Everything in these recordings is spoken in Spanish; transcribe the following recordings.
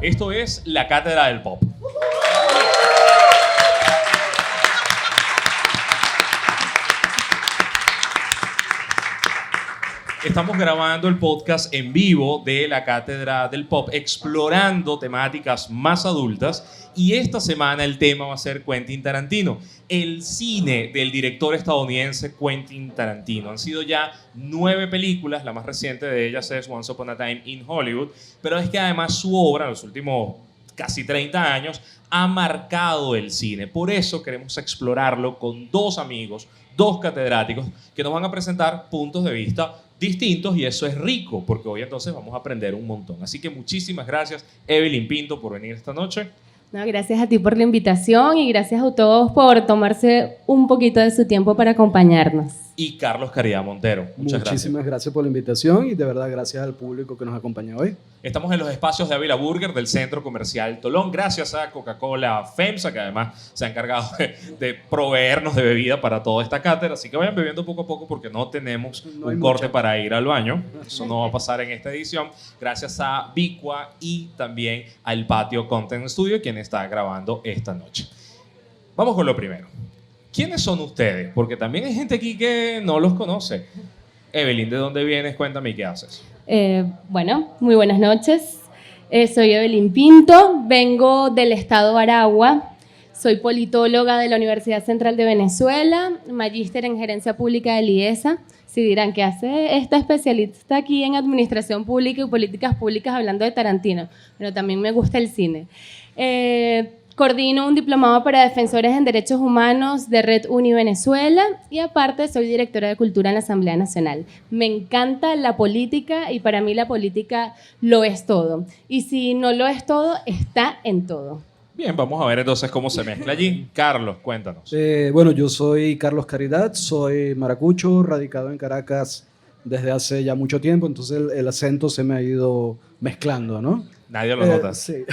Esto es la Cátedra del Pop. Estamos grabando el podcast en vivo de la Cátedra del Pop, explorando temáticas más adultas. Y esta semana el tema va a ser Quentin Tarantino, el cine del director estadounidense Quentin Tarantino. Han sido ya 9 películas, la más reciente de ellas es Once Upon a Time in Hollywood, pero es que además su obra, en los últimos casi 30 años, ha marcado el cine. Por eso queremos explorarlo con 2 amigos, 2 catedráticos, que nos van a presentar puntos de vista distintos, y eso es rico, porque hoy entonces vamos a aprender un montón. Así que muchísimas gracias, Evelyn Pinto, por venir esta noche. No, gracias a ti por la invitación y gracias a todos por tomarse un poquito de su tiempo para acompañarnos. Y Carlos Caridad Montero, Muchísimas gracias por la invitación y de verdad gracias al público que nos acompaña hoy. Estamos en los espacios de Ávila Burger del Centro Comercial Tolón, gracias a Coca-Cola FEMSA, que además se ha encargado de proveernos de bebida para toda esta cátedra. Así que vayan bebiendo poco a poco porque no tenemos un corte para ir al baño. Eso no va a pasar en esta edición. Gracias a Vicua y también al Patio Content Studio, quien está grabando esta noche. Vamos con lo primero. ¿Quiénes son ustedes? Porque también hay gente aquí que no los conoce. Evelyn, ¿de dónde vienes? Cuéntame, ¿qué haces? Bueno, muy buenas noches. Soy Evelyn Pinto, vengo del estado Aragua. Soy politóloga de la Universidad Central de Venezuela, magíster en gerencia pública del IESA. Si dirán, ¿qué hace esta especialista aquí en administración pública y políticas públicas hablando de Tarantino? Pero también me gusta el cine. Coordino un diplomado para defensores en derechos humanos de Red Uni Venezuela y aparte soy directora de cultura en la Asamblea Nacional. Me encanta la política y para mí la política lo es todo. Y si no lo es todo, está en todo. Bien, vamos a ver entonces cómo se mezcla allí. Carlos, cuéntanos. Bueno, yo soy Carlos Caridad, soy maracucho, radicado en Caracas desde hace ya mucho tiempo, entonces el acento se me ha ido mezclando, ¿no? Nadie lo nota. Sí.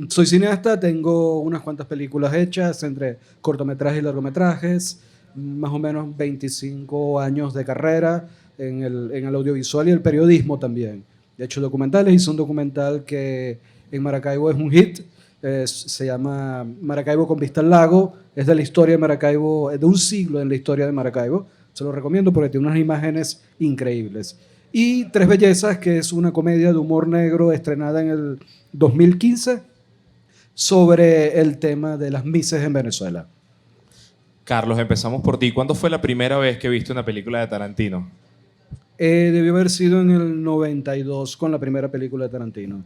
Soy cineasta, tengo unas cuantas películas hechas entre cortometrajes y largometrajes, más o menos 25 años de carrera en el audiovisual y el periodismo también. He hecho documentales, hice un documental que en Maracaibo es un hit, se llama Maracaibo con vista al lago, es de la historia de Maracaibo, de un siglo en la historia de Maracaibo, se lo recomiendo porque tiene unas imágenes increíbles. Y Tres Bellezas, que es una comedia de humor negro estrenada en el 2015 sobre el tema de las mises en Venezuela. Carlos, empezamos por ti. ¿Cuándo fue la primera vez que viste una película de Tarantino? Debió haber sido en el 92 con la primera película de Tarantino.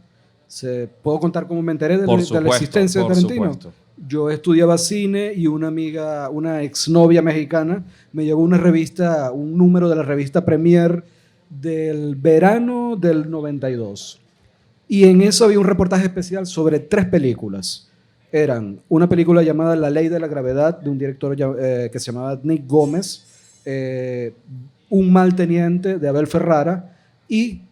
¿Puedo contar cómo me enteré de la existencia de Tarantino? Supuesto. Yo estudiaba cine y una amiga, una exnovia mexicana, me llevó una revista, un número de la revista Premier del verano del 92. Y en eso había un reportaje especial sobre 3 películas. Eran una película llamada La Ley de la Gravedad, de un director que se llamaba Nick Gómez, Un mal teniente, de Abel Ferrara, y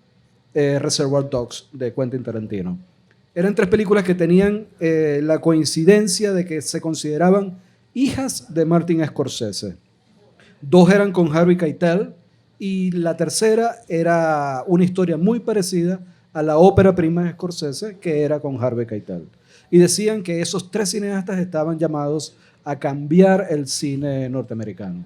Reservoir Dogs, de Quentin Tarantino. Eran 3 películas que tenían la coincidencia de que se consideraban hijas de Martin Scorsese. 2 eran con Harvey Keitel, y la tercera era una historia muy parecida a la ópera prima de Scorsese, que era con Harvey Keitel. Y decían que esos 3 cineastas estaban llamados a cambiar el cine norteamericano.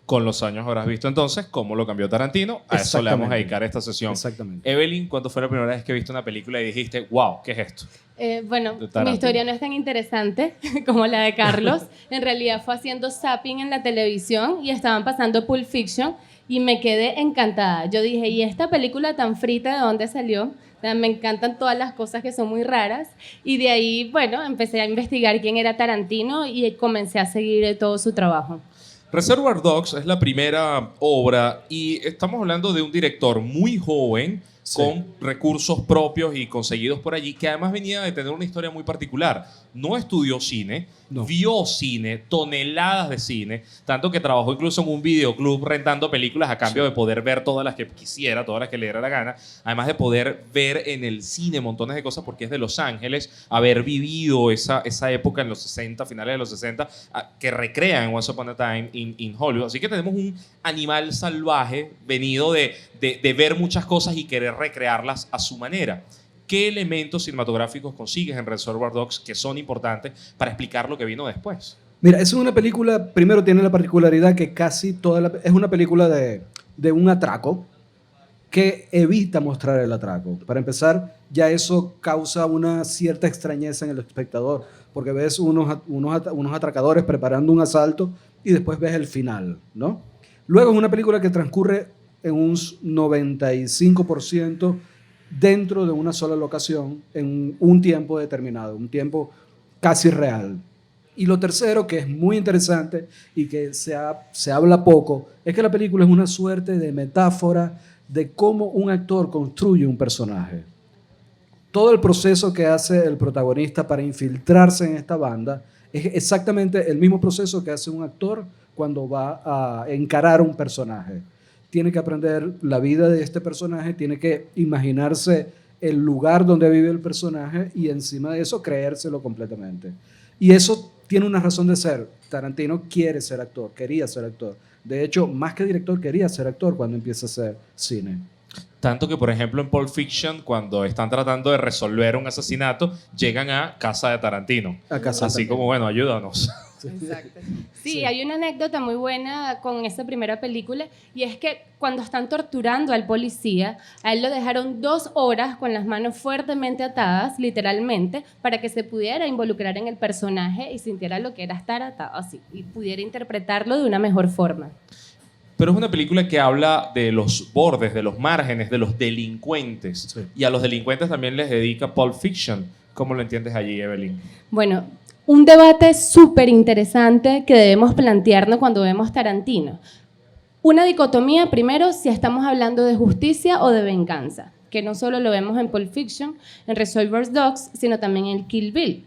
Con los años habrás visto entonces cómo lo cambió Tarantino. A eso le vamos a dedicar esta sesión. Exactamente. Evelyn, ¿cuándo fue la primera vez que viste una película y dijiste, wow, ¿qué es esto? Bueno, mi historia no es tan interesante como la de Carlos. En realidad fue haciendo zapping en la televisión y estaban pasando Pulp Fiction y me quedé encantada. Yo dije, ¿y esta película tan frita de dónde salió? O sea, me encantan todas las cosas que son muy raras. Y de ahí, bueno, empecé a investigar quién era Tarantino y comencé a seguir todo su trabajo. Reservoir Dogs es la primera obra y estamos hablando de un director muy joven, sí, con recursos propios y conseguidos por allí, que además venía de tener una historia muy particular. No estudió cine, no. Vio cine, toneladas de cine, tanto que trabajó incluso en un videoclub rentando películas a cambio, sí, de poder ver todas las que quisiera, todas las que le diera la gana, además de poder ver en el cine montones de cosas porque es de Los Ángeles, haber vivido esa época en los 60, finales de los 60, que recrean Once Upon a Time in Hollywood. Así que tenemos un animal salvaje venido de ver muchas cosas y querer recrearlas a su manera. ¿Qué elementos cinematográficos consigues en Reservoir Dogs que son importantes para explicar lo que vino después? Mira, es una película, primero tiene la particularidad que casi es una película de un atraco que evita mostrar el atraco. Para empezar, ya eso causa una cierta extrañeza en el espectador, porque ves unos atracadores preparando un asalto y después ves el final, ¿no? Luego es una película que transcurre en un 95% dentro de una sola locación en un tiempo determinado, un tiempo casi real. Y lo tercero, que es muy interesante y que se habla poco, es que la película es una suerte de metáfora de cómo un actor construye un personaje. Todo el proceso que hace el protagonista para infiltrarse en esta banda es exactamente el mismo proceso que hace un actor cuando va a encarar un personaje. Tiene que aprender la vida de este personaje, tiene que imaginarse el lugar donde vive el personaje y encima de eso creérselo completamente. Y eso tiene una razón de ser. Tarantino quiere ser actor, quería ser actor. De hecho, más que director, quería ser actor cuando empieza a hacer cine. Tanto que, por ejemplo, en Pulp Fiction, cuando están tratando de resolver un asesinato, llegan a casa de Tarantino. A casa Así también. como, bueno, ayúdanos. Exacto. Sí, hay una anécdota muy buena con esa primera película y es que cuando están torturando al policía, a él lo dejaron 2 horas con las manos fuertemente atadas, literalmente, para que se pudiera involucrar en el personaje y sintiera lo que era estar atado así y pudiera interpretarlo de una mejor forma. Pero es una película que habla de los bordes, de los márgenes, de los delincuentes. Sí. Y a los delincuentes también les dedica Pulp Fiction. ¿Cómo lo entiendes allí, Evelyn? Bueno, un debate súper interesante que debemos plantearnos cuando vemos Tarantino. Una dicotomía, primero, si estamos hablando de justicia o de venganza, que no solo lo vemos en Pulp Fiction, en Reservoir Dogs, sino también en Kill Bill.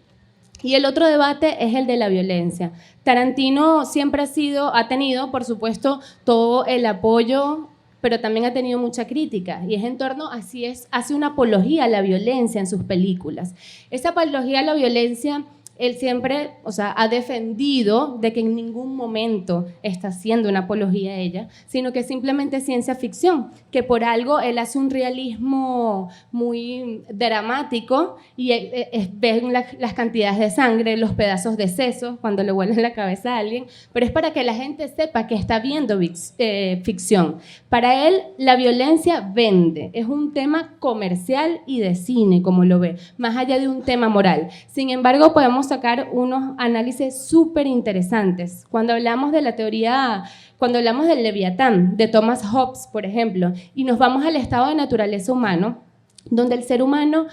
Y el otro debate es el de la violencia. Tarantino siempre ha tenido, por supuesto, todo el apoyo, pero también ha tenido mucha crítica. Y es en torno, hace una apología a la violencia en sus películas. Esa apología a la violencia, él siempre, ha defendido de que en ningún momento está haciendo una apología a ella, sino que simplemente es ciencia ficción, que por algo él hace un realismo muy dramático y ven las cantidades de sangre, los pedazos de sesos cuando le vuelan la cabeza a alguien, pero es para que la gente sepa que está viendo ficción. Para él, la violencia vende, es un tema comercial y de cine, como lo ve, más allá de un tema moral. Sin embargo, podemos sacar unos análisis súper interesantes. Cuando hablamos del Leviatán, de Thomas Hobbes, por ejemplo, y nos vamos al estado de naturaleza humano, donde el ser humano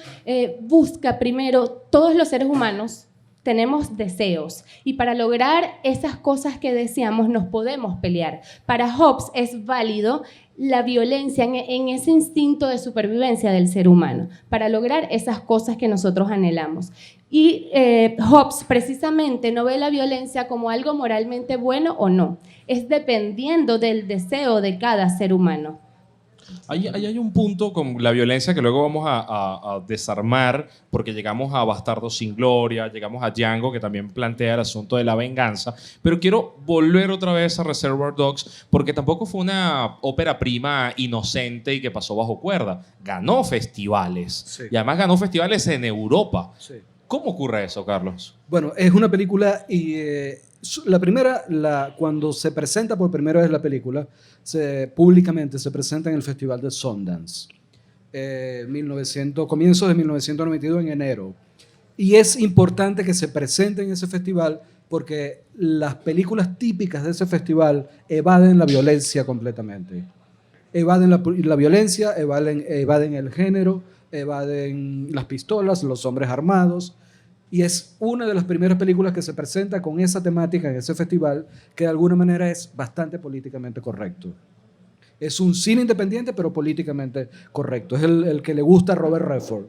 busca primero, todos los seres humanos tenemos deseos y para lograr esas cosas que deseamos nos podemos pelear. Para Hobbes es válido la violencia en ese instinto de supervivencia del ser humano para lograr esas cosas que nosotros anhelamos. Y Hobbes precisamente no ve la violencia como algo moralmente bueno o no, es dependiendo del deseo de cada ser humano. Ahí hay un punto con la violencia que luego vamos a desarmar, porque llegamos a Bastardos sin Gloria, llegamos a Django, que también plantea el asunto de la venganza, pero quiero volver otra vez a Reservoir Dogs, porque tampoco fue una ópera prima inocente y que pasó bajo cuerda. Ganó festivales, Sí. y además ganó festivales en Europa. Sí. ¿Cómo ocurre eso, Carlos? Bueno, es una película y cuando se presenta por primera vez la película, públicamente se presenta en el Festival de Sundance, comienzos de 1992 en enero. Y es importante que se presente en ese festival porque las películas típicas de ese festival evaden la violencia completamente. Evaden la violencia, evaden el género, evaden las pistolas, los hombres armados. Y es una de las primeras películas que se presenta con esa temática en ese festival, que de alguna manera es bastante políticamente correcto. Es un cine independiente, pero políticamente correcto. Es el que le gusta a Robert Redford.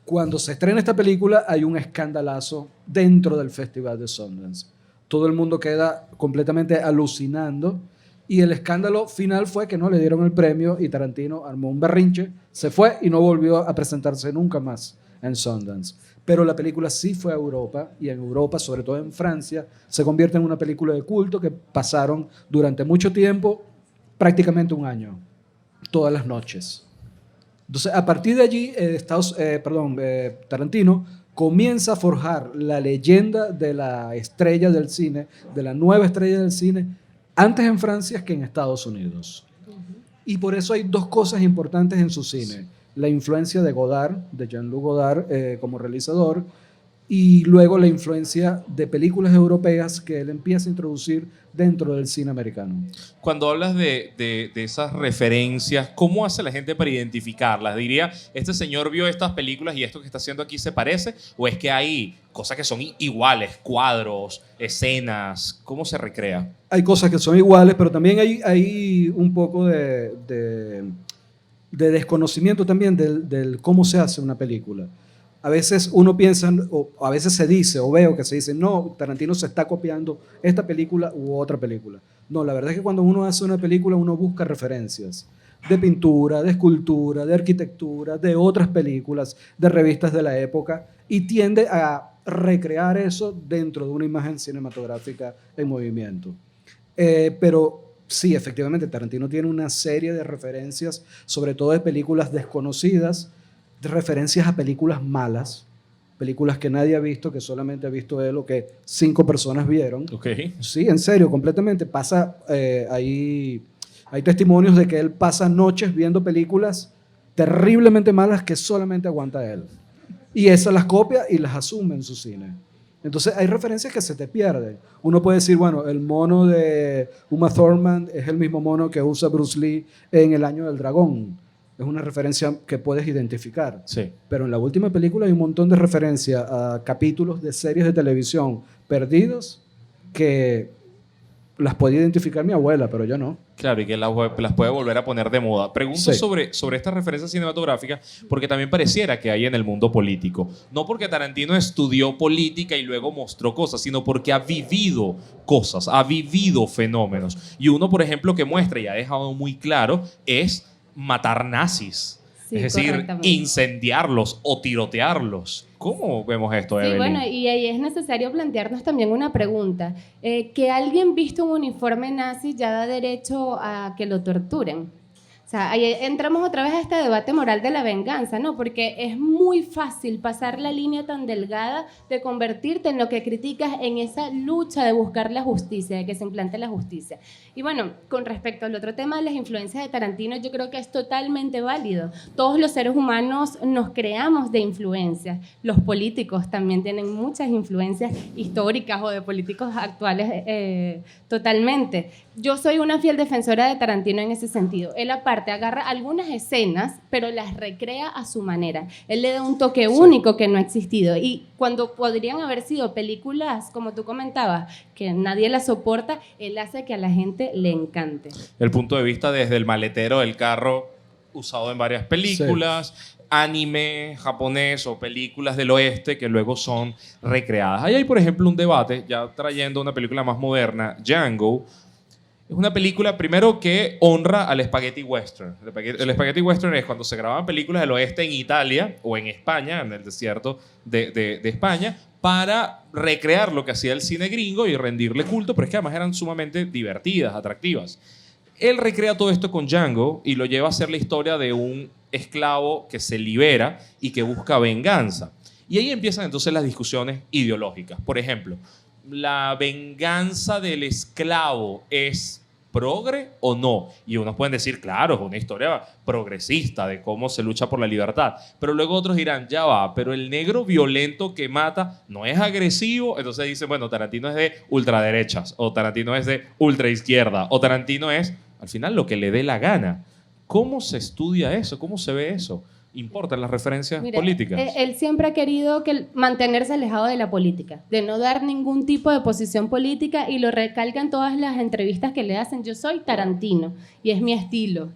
Cuando se estrena esta película, hay un escandalazo dentro del Festival de Sundance. Todo el mundo queda completamente alucinando. Y el escándalo final fue que no le dieron el premio y Tarantino armó un berrinche, se fue y no volvió a presentarse nunca más en Sundance. Pero la película sí fue a Europa y en Europa, sobre todo en Francia, se convierte en una película de culto que pasaron durante mucho tiempo, prácticamente un año, todas las noches. Entonces, a partir de allí, Tarantino comienza a forjar la leyenda de la estrella del cine, de la nueva estrella del cine, antes en Francia que en Estados Unidos. Y por eso hay dos cosas importantes en su cine. La influencia de Godard, de Jean-Luc Godard como realizador, y luego la influencia de películas europeas que él empieza a introducir dentro del cine americano. Cuando hablas de esas referencias, ¿cómo hace la gente para identificarlas? Diría, ¿este señor vio estas películas y esto que está haciendo aquí se parece? ¿O es que hay cosas que son iguales, cuadros, escenas? ¿Cómo se recrea? Hay cosas que son iguales, pero también hay un poco de desconocimiento también del cómo se hace una película. A veces uno piensa, o a veces se dice, o veo que se dice, no, Tarantino se está copiando esta película u otra película. No, la verdad es que cuando uno hace una película, uno busca referencias de pintura, de escultura, de arquitectura, de otras películas, de revistas de la época, y tiende a recrear eso dentro de una imagen cinematográfica en movimiento. Pero sí, efectivamente, Tarantino tiene una serie de referencias, sobre todo de películas desconocidas, de referencias a películas malas, películas que nadie ha visto, que solamente ha visto él o que 5 personas vieron. Okay. Sí, en serio, completamente. Hay testimonios de que él pasa noches viendo películas terriblemente malas que solamente aguanta él. Y esas las copia y las asume en su cine. Entonces hay referencias que se te pierden. Uno puede decir, bueno, el mono de Uma Thurman es el mismo mono que usa Bruce Lee en El Año del Dragón. Es una referencia que puedes identificar. Sí. Pero en la última película hay un montón de referencias a capítulos de series de televisión perdidos que las puede identificar mi abuela, pero yo no. Claro, y que las puede volver a poner de moda. Pregunto Sí. sobre estas referencias cinematográficas porque también pareciera que hay en el mundo político. No porque Tarantino estudió política y luego mostró cosas, sino porque ha vivido cosas, ha vivido fenómenos. Y uno, por ejemplo, que muestra y ha dejado muy claro es matar nazis. Sí, es decir, correctamente. incendiarlos o tirotearlos. ¿Cómo vemos esto, Sí, Evelyn? bueno, y ahí es necesario plantearnos también una pregunta. Que alguien visto un uniforme nazi ya da derecho a que lo torturen. O sea, ahí entramos otra vez a este debate moral de la venganza, ¿no? Porque es muy fácil pasar la línea tan delgada de convertirte en lo que criticas en esa lucha de buscar la justicia, de que se implante la justicia. Y bueno, con respecto al otro tema de las influencias de Tarantino, yo creo que es totalmente válido. Todos los seres humanos nos creamos de influencias. Los políticos también tienen muchas influencias históricas o de políticos actuales totalmente. Yo soy una fiel defensora de Tarantino en ese sentido. Él aparte agarra algunas escenas, pero las recrea a su manera. Él le da un toque único que no ha existido. Y cuando podrían haber sido películas, como tú comentabas, que nadie las soporta, él hace que a la gente le encante. El punto de vista desde el maletero del carro usado en varias películas, anime japonés o películas del oeste que luego son recreadas. Ahí hay, por ejemplo, un debate, ya trayendo una película más moderna, Django. Es una película, primero, que honra al spaghetti western. El spaghetti western es cuando se grababan películas del oeste en Italia o en España, en el desierto de España, para recrear lo que hacía el cine gringo y rendirle culto, pero es que además eran sumamente divertidas, atractivas. Él recrea todo esto con Django y lo lleva a ser la historia de un esclavo que se libera y que busca venganza. Y ahí empiezan entonces las discusiones ideológicas. Por ejemplo, ¿la venganza del esclavo es progre o no? Y unos pueden decir, claro, es una historia progresista de cómo se lucha por la libertad. Pero luego otros dirán, ya va, pero el negro violento que mata no es agresivo. Entonces dicen, bueno, Tarantino es de ultraderechas, o Tarantino es de ultraizquierda, o Tarantino es, al final, lo que le dé la gana. ¿Cómo se estudia eso? ¿Cómo se ve eso? ¿Importan las referencias políticas? Él siempre ha querido mantenerse alejado de la política, de no dar ningún tipo de posición política, y lo recalca en todas las entrevistas que le hacen. Yo soy Tarantino y es mi estilo.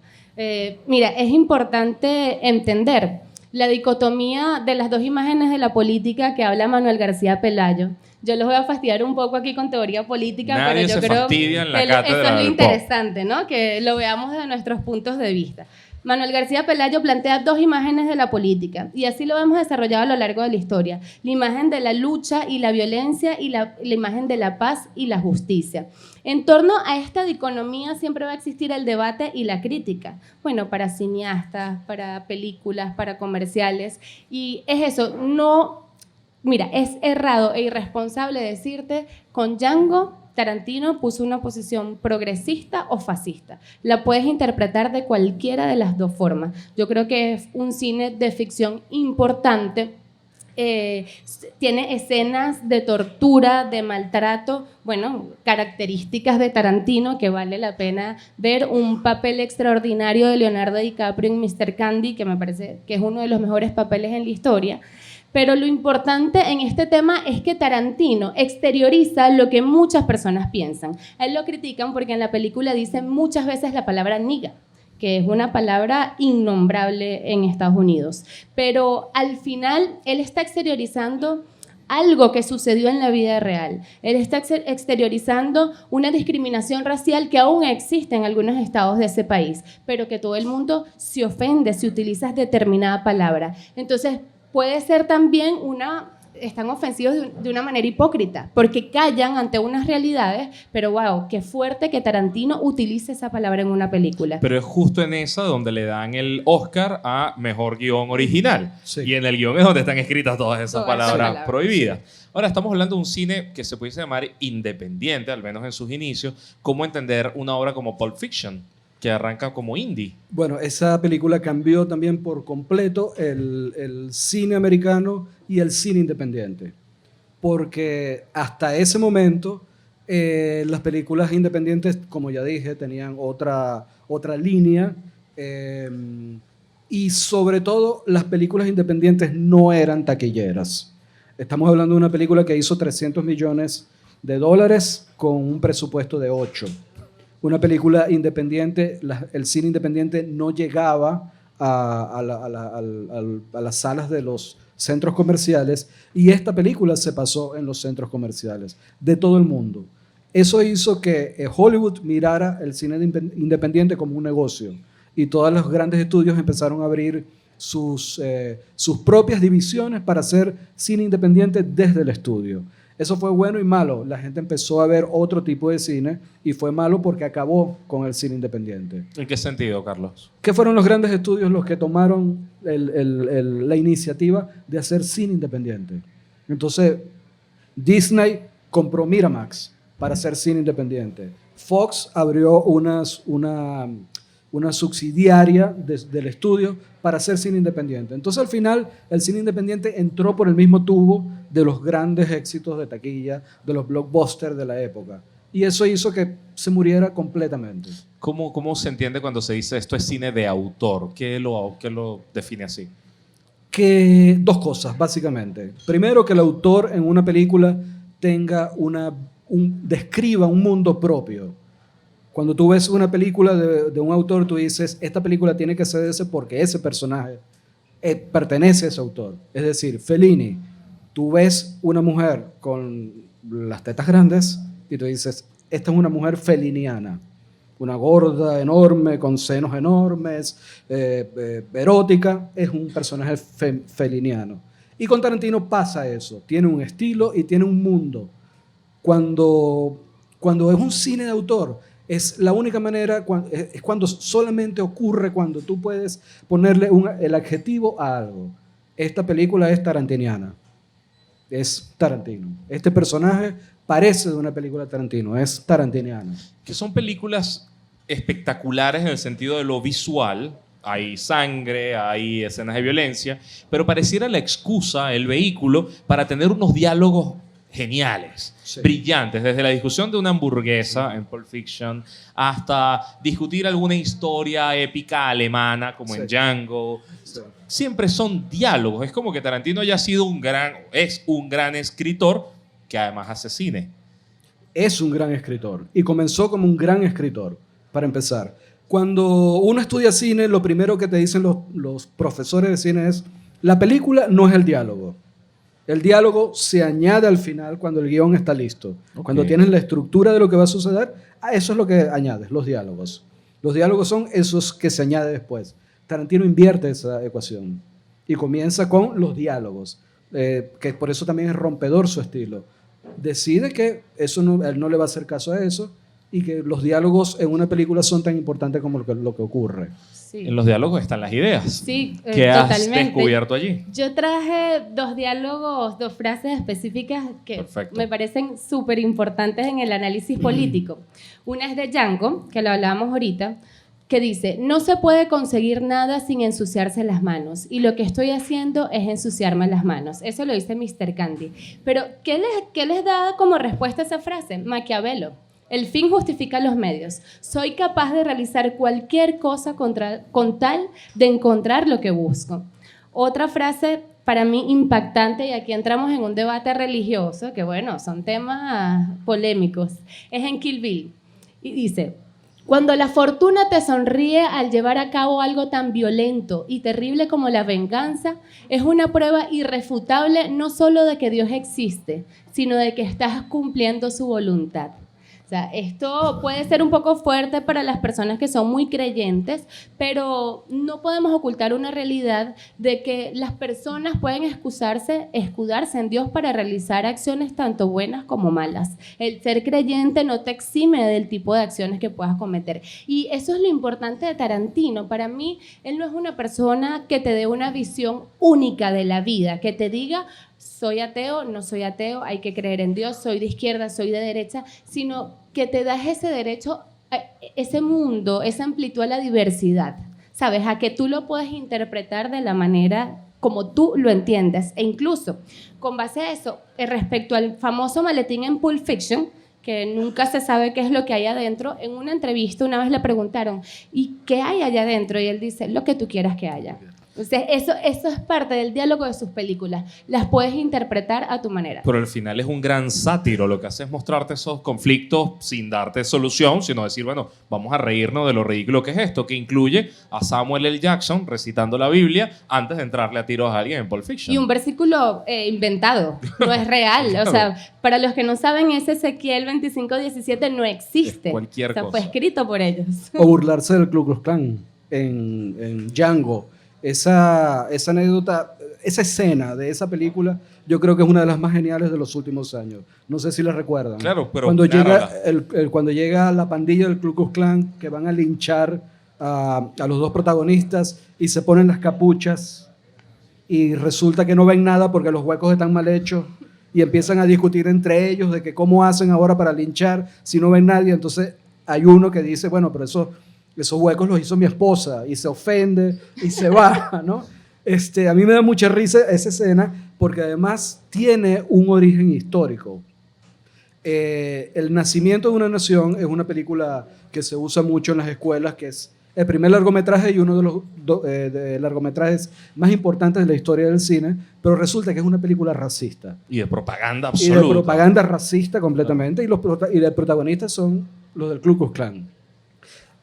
Mira, es importante entender la dicotomía de las dos imágenes de la política que habla Manuel García Pelayo. Yo los voy a fastidiar un poco aquí con teoría política, Nadie pero yo se creo fastidia en la que cátedra eso es lo del interesante, ¿no? Que lo veamos desde nuestros puntos de vista. Manuel García Pelayo plantea dos imágenes de la política, y así lo hemos desarrollado a lo largo de la historia: la imagen de la lucha y la violencia, y la imagen de la paz y la justicia. En torno a esta dicotomía siempre va a existir el debate y la crítica. Bueno, para cineastas, para películas, para comerciales. Y es eso, no... Mira, es errado e irresponsable decirte con Django Tarantino puso una posición progresista o fascista. La puedes interpretar de cualquiera de las dos formas. Yo creo que es un cine de ficción importante. Tiene escenas de tortura, de maltrato, bueno, características de Tarantino que vale la pena ver. Un papel extraordinario de Leonardo DiCaprio en Mr. Candy, que me parece que es uno de los mejores papeles en la historia. Pero lo importante en este tema es que Tarantino exterioriza lo que muchas personas piensan. A él lo critican porque en la película dice muchas veces la palabra nigga, que es una palabra innombrable en Estados Unidos. Pero al final él está exteriorizando algo que sucedió en la vida real. Él está exteriorizando una discriminación racial que aún existe en algunos estados de ese país, pero que todo el mundo se ofende si utilizas determinada palabra. Entonces, puede ser también están ofensivos de una manera hipócrita, porque callan ante unas realidades, pero wow, qué fuerte que Tarantino utilice esa palabra en una película. Pero es justo en esa donde le dan el Oscar a Mejor Guión Original. Sí. Y en el guión es donde están escritas todas esas palabras prohibidas. Ahora, estamos hablando de un cine que se pudiese llamar independiente, al menos en sus inicios. ¿Cómo entender una obra como Pulp Fiction, que arranca como indie? Bueno, esa película cambió también por completo el cine americano y el cine independiente. Porque hasta ese momento las películas independientes, como ya dije, tenían otra línea. Y sobre todo, las películas independientes no eran taquilleras. Estamos hablando de una película que hizo $300 millones con un presupuesto de 8. Una película independiente, el cine independiente no llegaba a las salas de los centros comerciales, y esta película se pasó en los centros comerciales de todo el mundo. Eso hizo que Hollywood mirara el cine independiente como un negocio, y todos los grandes estudios empezaron a abrir sus propias divisiones para hacer cine independiente desde el estudio. Eso fue bueno y malo. La gente empezó a ver otro tipo de cine, y fue malo porque acabó con el cine independiente. ¿En qué sentido, Carlos? ¿Qué fueron los grandes estudios los que tomaron la iniciativa de hacer cine independiente? Entonces, Disney compró Miramax para hacer cine independiente. Fox abrió una subsidiaria del estudio para hacer cine independiente. Entonces, al final, el cine independiente entró por el mismo tubo de los grandes éxitos de taquilla, de los blockbusters de la época. Y eso hizo que se muriera completamente. ¿Cómo se entiende cuando se dice esto es cine de autor? ¿Qué lo define así? Que dos cosas, básicamente. Primero, que el autor en una película describa un mundo propio. Cuando tú ves una película de un autor, tú dices, esta película tiene que ser ese porque ese personaje pertenece a ese autor. Es decir, Fellini, tú ves una mujer con las tetas grandes y tú dices, esta es una mujer feliniana. Una gorda, enorme, con senos enormes, erótica, es un personaje feliniano. Y con Tarantino pasa eso. Tiene un estilo y tiene un mundo. Cuando es un cine de autor, es la única manera, es cuando solamente ocurre cuando tú puedes ponerle el adjetivo a algo. Esta película es tarantiniana. Es Tarantino. Este personaje parece de una película de Tarantino, es tarantiniana. Que son películas espectaculares en el sentido de lo visual. Hay sangre, hay escenas de violencia, pero pareciera la excusa, el vehículo, para tener unos diálogos geniales, sí, brillantes, desde la discusión de una hamburguesa en Pulp Fiction hasta discutir alguna historia épica alemana como en Django. Sí. Siempre son diálogos. Es como que Tarantino ya ha sido es un gran escritor que además hace cine. Es un gran escritor y comenzó como un gran escritor, para empezar. Cuando uno estudia cine, lo primero que te dicen los profesores de cine es, la película no es el diálogo. El diálogo se añade al final cuando el guión está listo. Okay. Cuando tienes la estructura de lo que va a suceder, eso es lo que añades, los diálogos. Los diálogos son esos que se añade después. Tarantino invierte esa ecuación y comienza con los diálogos, que por eso también es rompedor su estilo. Decide que él no le va a hacer caso a eso y que los diálogos en una película son tan importantes como lo que ocurre. Sí. En los diálogos están las ideas. Sí, ¿Qué has totalmente. descubierto allí? Yo traje 2 diálogos, 2 frases específicas que Perfecto. me parecen súper importantes en el análisis político. Una es de Django, que lo hablábamos ahorita, que dice: no se puede conseguir nada sin ensuciarse las manos, y lo que estoy haciendo es ensuciarme las manos. Eso lo dice Mr. Candy. Pero, ¿qué les da como respuesta a esa frase? Maquiavelo. El fin justifica los medios. Soy capaz de realizar cualquier cosa con tal de encontrar lo que busco. Otra frase para mí impactante, y aquí entramos en un debate religioso, que bueno, son temas polémicos, es en Kill Bill. Y dice: cuando la fortuna te sonríe al llevar a cabo algo tan violento y terrible como la venganza, es una prueba irrefutable no solo de que Dios existe, sino de que estás cumpliendo su voluntad. O sea, esto puede ser un poco fuerte para las personas que son muy creyentes, pero no podemos ocultar una realidad de que las personas pueden escudarse en Dios para realizar acciones tanto buenas como malas. El ser creyente no te exime del tipo de acciones que puedas cometer. Y eso es lo importante de Tarantino. Para mí, él no es una persona que te dé una visión única de la vida, que te diga: soy ateo, no soy ateo, hay que creer en Dios, soy de izquierda, soy de derecha, sino que te das ese derecho, ese mundo, esa amplitud a la diversidad, ¿sabes? A que tú lo puedes interpretar de la manera como tú lo entiendes. E incluso, con base a eso, respecto al famoso maletín en Pulp Fiction, que nunca se sabe qué es lo que hay adentro, en una entrevista una vez le preguntaron: ¿y qué hay allá adentro? Y él dice: lo que tú quieras que haya. Entonces, eso es parte del diálogo de sus películas. Las puedes interpretar a tu manera. Pero al final es un gran sátiro. Lo que hace es mostrarte esos conflictos sin darte solución, sino decir, bueno, vamos a reírnos de lo ridículo que es esto, que incluye a Samuel L. Jackson recitando la Biblia antes de entrarle a tiros a alguien en Pulp Fiction. Y un versículo inventado, no es real. O sea, para los que no saben, ese Ezequiel 25:17 no existe. Es cualquier cosa. Fue escrito por ellos. O burlarse del Ku Klux Klan en Django. Esa anécdota, esa escena de esa película, yo creo que es una de las más geniales de los últimos años. No sé si la recuerdan. Claro, pero cuando nárrala. cuando llega la pandilla del Ku Klux Klan que van a linchar a los 2 protagonistas y se ponen las capuchas y resulta que no ven nada porque los huecos están mal hechos y empiezan a discutir entre ellos de que cómo hacen ahora para linchar si no ven nadie. Entonces hay uno que dice: bueno, pero esos huecos los hizo mi esposa, y se ofende y se va, ¿no? A mí me da mucha risa esa escena porque además tiene un origen histórico. El nacimiento de una nación es una película que se usa mucho en las escuelas, que es el primer largometraje y uno de los de largometrajes más importantes de la historia del cine, pero resulta que es una película racista. Y de propaganda Y absoluta. de propaganda racista completamente, y los protagonistas son los del Ku Klux Klan.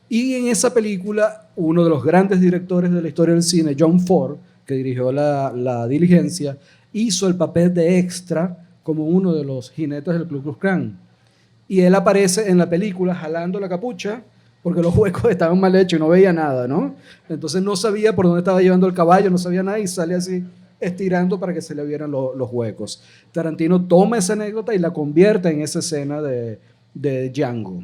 Y en esa película, uno de los grandes directores de la historia del cine, John Ford, que dirigió la Diligencia, hizo el papel de extra como uno de los jinetes del Ku Klux Klan. Y él aparece en la película jalando la capucha porque los huecos estaban mal hechos y no veía nada, ¿no? Entonces no sabía por dónde estaba llevando el caballo, no sabía nada y sale así estirando para que se le vieran los huecos. Tarantino toma esa anécdota y la convierte en esa escena de Django.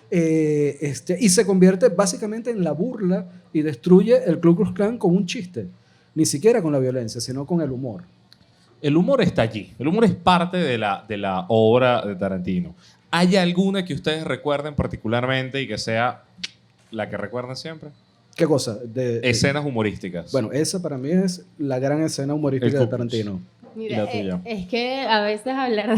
Y se convierte básicamente en la burla y destruye el Ku Klux Klan con un chiste. Ni siquiera con la violencia, sino con el humor. El humor está allí. El humor es parte de la obra de Tarantino. ¿Hay alguna que ustedes recuerden particularmente y que sea la que recuerden siempre? ¿Qué cosa? Escenas humorísticas. Bueno, esa para mí es la gran escena humorística de Tarantino. Mira, es que a veces hablar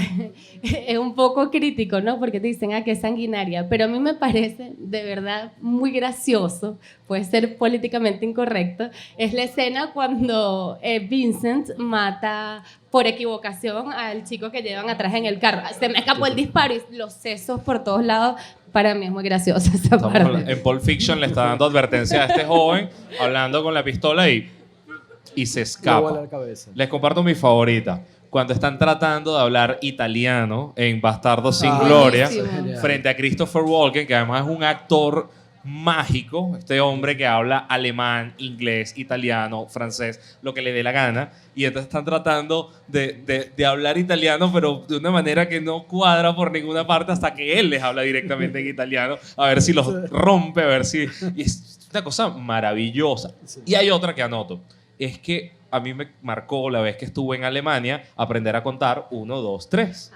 es un poco crítico, ¿no? Porque te dicen, que es sanguinaria, pero a mí me parece de verdad muy gracioso, puede ser políticamente incorrecto, es la escena cuando Vincent mata por equivocación al chico que llevan atrás en el carro. Se me escapó el disparo y los sesos por todos lados. Para mí es muy graciosa esa parte. En Pulp Fiction le está dando advertencia a este joven hablando con la pistola y se escapa. Les comparto mi favorita. Cuando están tratando de hablar italiano en Bastardo sin Gloria, buenísimo. frente a Christopher Walken, que además es un actor mágico, este hombre que habla alemán, inglés, italiano, francés, lo que le dé la gana, y entonces están tratando de hablar italiano, pero de una manera que no cuadra por ninguna parte hasta que él les habla directamente en italiano, a ver si los rompe, a ver si... Y es una cosa maravillosa. Y hay otra que anoto, es que a mí me marcó la vez que estuve en Alemania aprender a contar 1, 2, 3.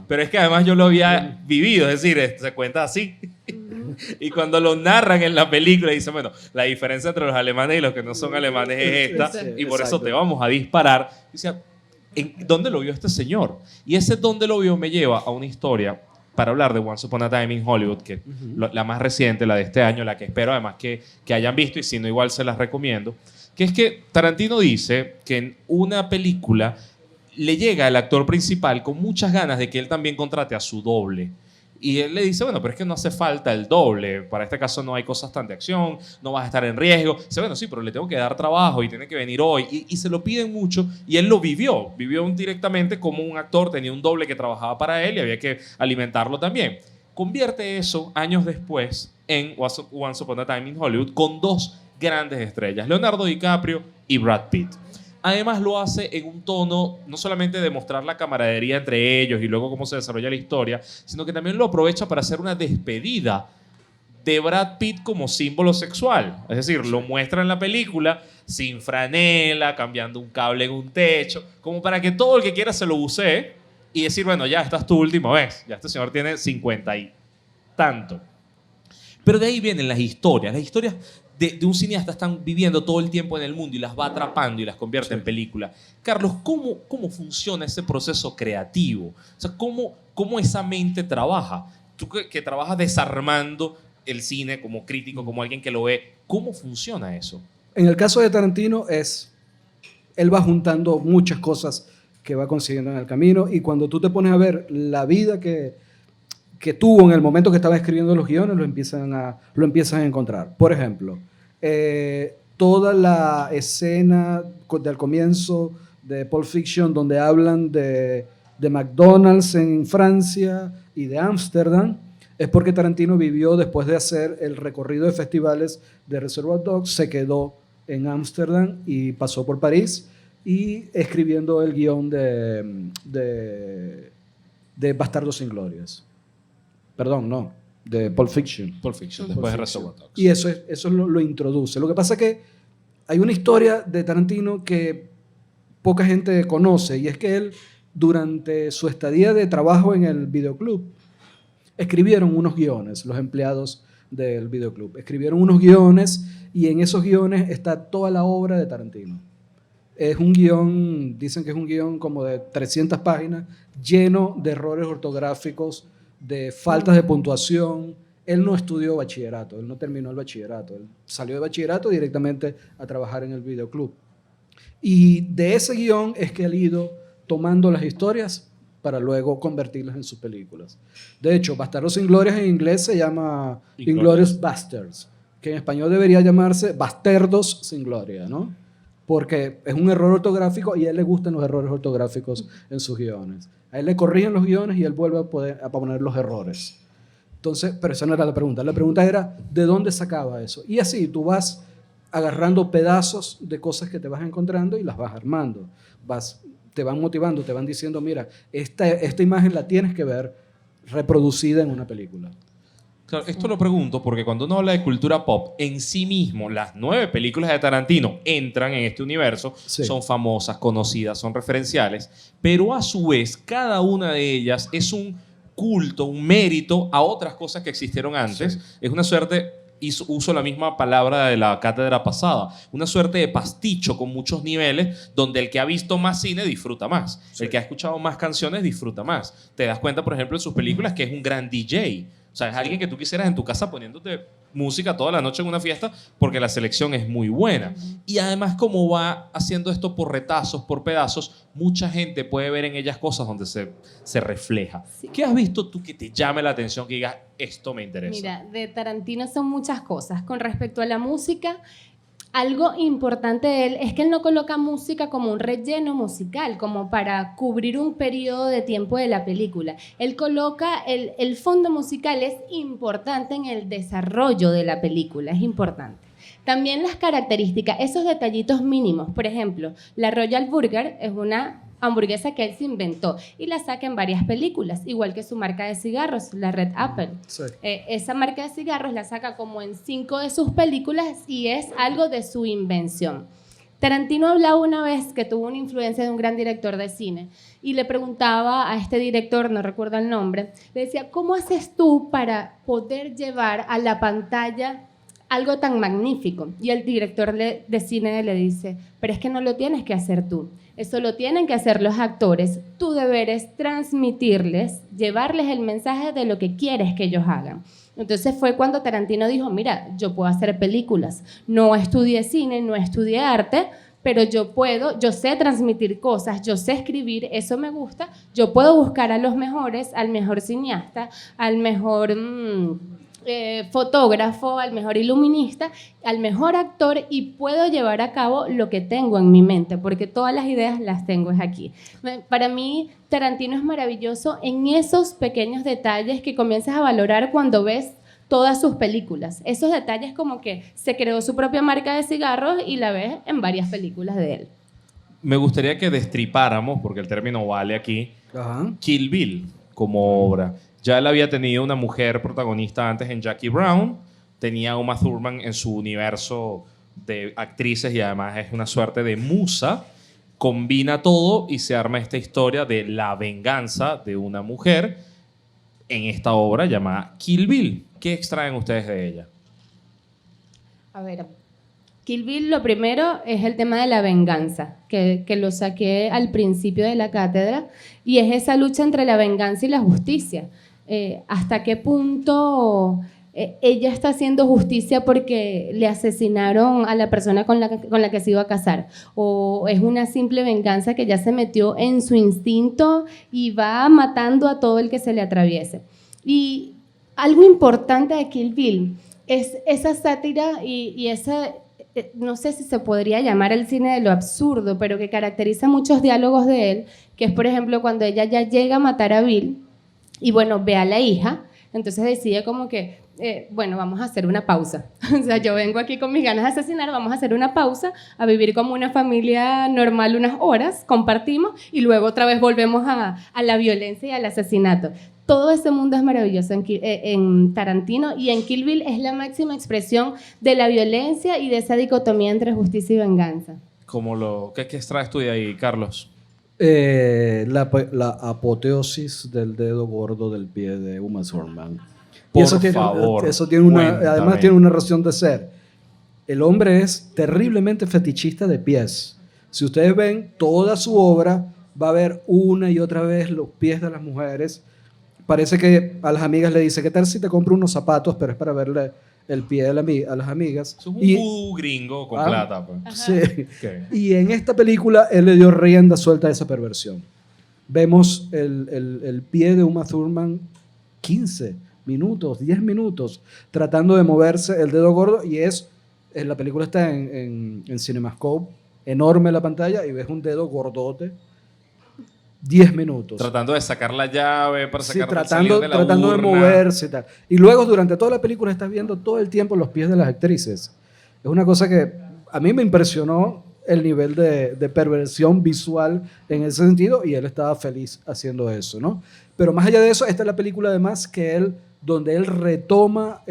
Pero es que además yo lo había vivido, es decir, se cuenta así. Y cuando lo narran en la película, dicen, bueno, la diferencia entre los alemanes y los que no son alemanes es esta, y por eso te vamos a disparar. Y decía, ¿dónde lo vio este señor? Y ese dónde lo vio me lleva a una historia para hablar de Once Upon a Time in Hollywood, que la más reciente, la de este año, la que espero además que hayan visto, y si no, igual se las recomiendo, que es que Tarantino dice que en una película le llega el actor principal con muchas ganas de que él también contrate a su doble. Y él le dice, bueno, pero es que no hace falta el doble. Para este caso no hay cosas tan de acción, no vas a estar en riesgo. Dice, bueno, sí, pero le tengo que dar trabajo y tiene que venir hoy. Y se lo piden mucho. Y él lo vivió. Vivió directamente como un actor, tenía un doble que trabajaba para él y había que alimentarlo también. Convierte eso, años después, en Once Upon a Time in Hollywood, con 2 grandes estrellas, Leonardo DiCaprio y Brad Pitt. Además lo hace en un tono no solamente de mostrar la camaradería entre ellos y luego cómo se desarrolla la historia, sino que también lo aprovecha para hacer una despedida de Brad Pitt como símbolo sexual. Es decir, lo muestra en la película sin franela, cambiando un cable en un techo, como para que todo el que quiera se lo use y decir, bueno, ya esta es tu última vez, ya este señor tiene 50 y tanto. Pero de ahí vienen las historias de un cineasta están viviendo todo el tiempo en el mundo y las va atrapando y las convierte en película. Carlos, ¿cómo funciona ese proceso creativo? O sea, ¿cómo esa mente trabaja? Tú que trabajas desarmando el cine como crítico, como alguien que lo ve, ¿cómo funciona eso? En el caso de Tarantino él va juntando muchas cosas que va consiguiendo en el camino, y cuando tú te pones a ver la vida que tuvo en el momento que estaba escribiendo los guiones, lo empiezan a encontrar. Por ejemplo, toda la escena del comienzo de Pulp Fiction, donde hablan de McDonald's en Francia y de Ámsterdam, es porque Tarantino vivió, después de hacer el recorrido de festivales de Reservoir Dogs, se quedó en Ámsterdam y pasó por París, y escribiendo el guión de Bastardos sin Glorias. Perdón, no, de Pulp Fiction. Pulp Fiction, después de Reservoir Dogs. Y eso lo introduce. Lo que pasa es que hay una historia de Tarantino que poca gente conoce, y es que él, durante su estadía de trabajo en el videoclub, escribieron unos guiones, los empleados del videoclub. Escribieron unos guiones, y en esos guiones está toda la obra de Tarantino. Es un guión, dicen que es un guión como de 300 páginas, lleno de errores ortográficos, de faltas de puntuación. Él no estudió bachillerato, él no terminó el bachillerato, él salió de bachillerato directamente a trabajar en el videoclub. Y de ese guión es que él ha ido tomando las historias para luego convertirlas en sus películas. De hecho, Bastardos sin Glorias en inglés se llama Inglourious Basterds, que en español debería llamarse Bastardos sin Gloria, ¿no? Porque es un error ortográfico y a él le gustan los errores ortográficos en sus guiones. A él le corrigen los guiones y él vuelve a poner los errores. Entonces, pero esa no era la pregunta. La pregunta era, ¿de dónde sacaba eso? Y así tú vas agarrando pedazos de cosas que te vas encontrando y las vas armando. Te van motivando, te van diciendo, mira, esta imagen la tienes que ver reproducida en una película. Claro, esto lo pregunto porque cuando uno habla de cultura pop, en sí mismo, las 9 películas de Tarantino entran en este universo, sí. Son famosas, conocidas, son referenciales, pero a su vez, cada una de ellas es un culto, un mérito a otras cosas que existieron antes. Sí. Es una suerte, uso la misma palabra de la cátedra pasada, una suerte de pasticho con muchos niveles, donde el que ha visto más cine disfruta más, sí. El que ha escuchado más canciones disfruta más. Te das cuenta, por ejemplo, en sus películas que es un gran DJ. O sea, es alguien que tú quisieras en tu casa poniéndote música toda la noche en una fiesta porque la selección es muy buena. Y además, como va haciendo esto por retazos, por pedazos, mucha gente puede ver en ellas cosas donde se refleja. Sí. ¿Qué has visto tú que te llame la atención, que digas, esto me interesa? Mira, de Tarantino son muchas cosas. Con respecto a la música, algo importante de él es que él no coloca música como un relleno musical, como para cubrir un periodo de tiempo de la película. Él coloca el fondo musical, es importante en el desarrollo de la película, es importante. También las características, esos detallitos mínimos. Por ejemplo, la Royal Burger es una hamburguesa que él se inventó y la saca en varias películas, igual que su marca de cigarros, la Red Apple. Sí. Esa marca de cigarros la saca como en 5 de sus películas y es algo de su invención. Tarantino hablaba una vez que tuvo una influencia de un gran director de cine y le preguntaba a este director, no recuerdo el nombre, le decía, ¿cómo haces tú para poder llevar a la pantalla algo tan magnífico? Y el director de cine le dice, pero es que no lo tienes que hacer tú. Eso lo tienen que hacer los actores. Tu deber es transmitirles, llevarles el mensaje de lo que quieres que ellos hagan. Entonces fue cuando Tarantino dijo, mira, yo puedo hacer películas. No estudié cine, no estudié arte, pero yo sé transmitir cosas, yo sé escribir, eso me gusta. Yo puedo buscar a los mejores, al mejor cineasta, al mejor fotógrafo, al mejor iluminista, al mejor actor y puedo llevar a cabo lo que tengo en mi mente, porque todas las ideas las tengo es aquí. Para mí, Tarantino es maravilloso en esos pequeños detalles que comienzas a valorar cuando ves todas sus películas. Esos detalles como que se creó su propia marca de cigarros y la ves en varias películas de él. Me gustaría que destripáramos, porque el término vale aquí, Ajá. Kill Bill como obra. Ya él había tenido una mujer protagonista antes en Jackie Brown, tenía a Uma Thurman en su universo de actrices y además es una suerte de musa. Combina todo y se arma esta historia de la venganza de una mujer en esta obra llamada Kill Bill. ¿Qué extraen ustedes de ella? A ver, Kill Bill, lo primero es el tema de la venganza, que lo saqué al principio de la cátedra, y es esa lucha entre la venganza y la justicia. ¿Hasta qué punto ella está haciendo justicia porque le asesinaron a la persona con la que se iba a casar? ¿O es una simple venganza que ya se metió en su instinto y va matando a todo el que se le atraviese? Y algo importante de Kill Bill es esa sátira y esa... no sé si se podría llamar el cine de lo absurdo, pero que caracteriza muchos diálogos de él, que es, por ejemplo, cuando ella ya llega a matar a Bill y, bueno, ve a la hija, entonces decide como que, bueno, vamos a hacer una pausa. O sea, yo vengo aquí con mis ganas de asesinar, vamos a hacer una pausa, a vivir como una familia normal unas horas, compartimos y luego otra vez volvemos a la violencia y al asesinato. Todo ese mundo es maravilloso en Tarantino, y en Kill Bill es la máxima expresión de la violencia y de esa dicotomía entre justicia y venganza. ¿Qué extraes tú de ahí, Carlos? La apoteosis del dedo gordo del pie de Uma Thurman. Por Eso favor, además tiene una razón de ser. El hombre es terriblemente fetichista de pies. Si ustedes ven toda su obra, va a ver una y otra vez los pies de las mujeres. Parece que a las amigas le dice, ¿qué tal si te compro unos zapatos? Pero es para verle el pie a las amigas. Es un vudú gringo con plata. Pues. Sí. Okay. Y en esta película él le dio rienda suelta a esa perversión. Vemos el pie de Uma Thurman 15 minutos, 10 minutos, tratando de moverse el dedo gordo, y la película está en CinemaScope, enorme la pantalla, y ves un dedo gordote 10 minutos. Tratando de sacar la llave para salir de la tratando de urna. moverse y tal. Y luego durante toda la película estás viendo todo el tiempo los pies de las actrices. Es una cosa que a mí me impresionó el nivel de perversión visual en ese sentido, y él estaba feliz haciendo eso, ¿no? Pero más allá de eso, esta es la película además donde él retoma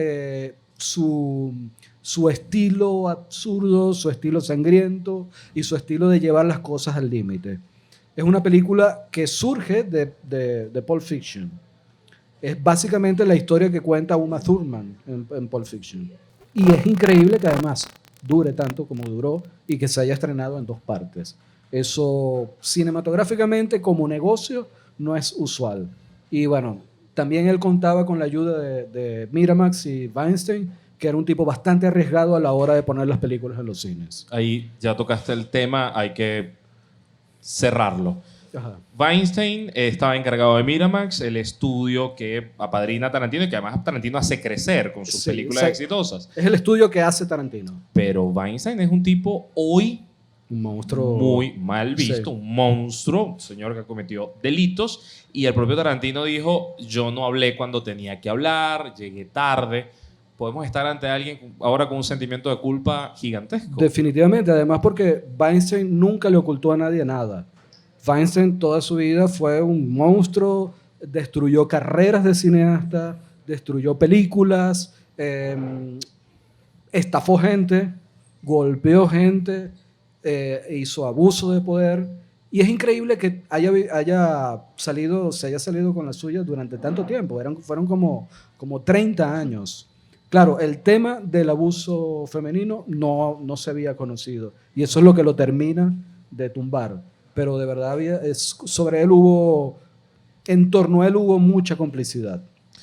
su estilo absurdo, su estilo sangriento y su estilo de llevar las cosas al límite. Es una película que surge de Pulp Fiction. Es básicamente la historia que cuenta Uma Thurman en Pulp Fiction. Y es increíble que además dure tanto como duró y que se haya estrenado en 2 partes. Eso cinematográficamente como negocio no es usual. Y bueno, también él contaba con la ayuda de Miramax y Weinstein, que era un tipo bastante arriesgado a la hora de poner las películas en los cines. Ahí ya tocaste el tema, hay que cerrarlo. Ajá. Weinstein estaba encargado de Miramax, el estudio que apadrina a Tarantino y que además Tarantino hace crecer con sus Sí, películas exacto. exitosas. Es el estudio que hace Tarantino. Pero Weinstein es un tipo hoy Un monstruo. muy mal visto, Sí. un monstruo, un señor que cometió delitos. Y el propio Tarantino dijo, yo no hablé cuando tenía que hablar, llegué tarde. Podemos estar ante alguien ahora con un sentimiento de culpa gigantesco. Definitivamente, además porque Weinstein nunca le ocultó a nadie nada. Weinstein toda su vida fue un monstruo, destruyó carreras de cineasta, destruyó películas, estafó gente, golpeó gente, hizo abuso de poder. Y es increíble que se haya salido con la suya durante tanto tiempo. Fueron como 30 años. Claro, el tema del abuso femenino no se había conocido. Y eso es lo que lo termina de tumbar. Pero de verdad en torno a él hubo mucha complicidad.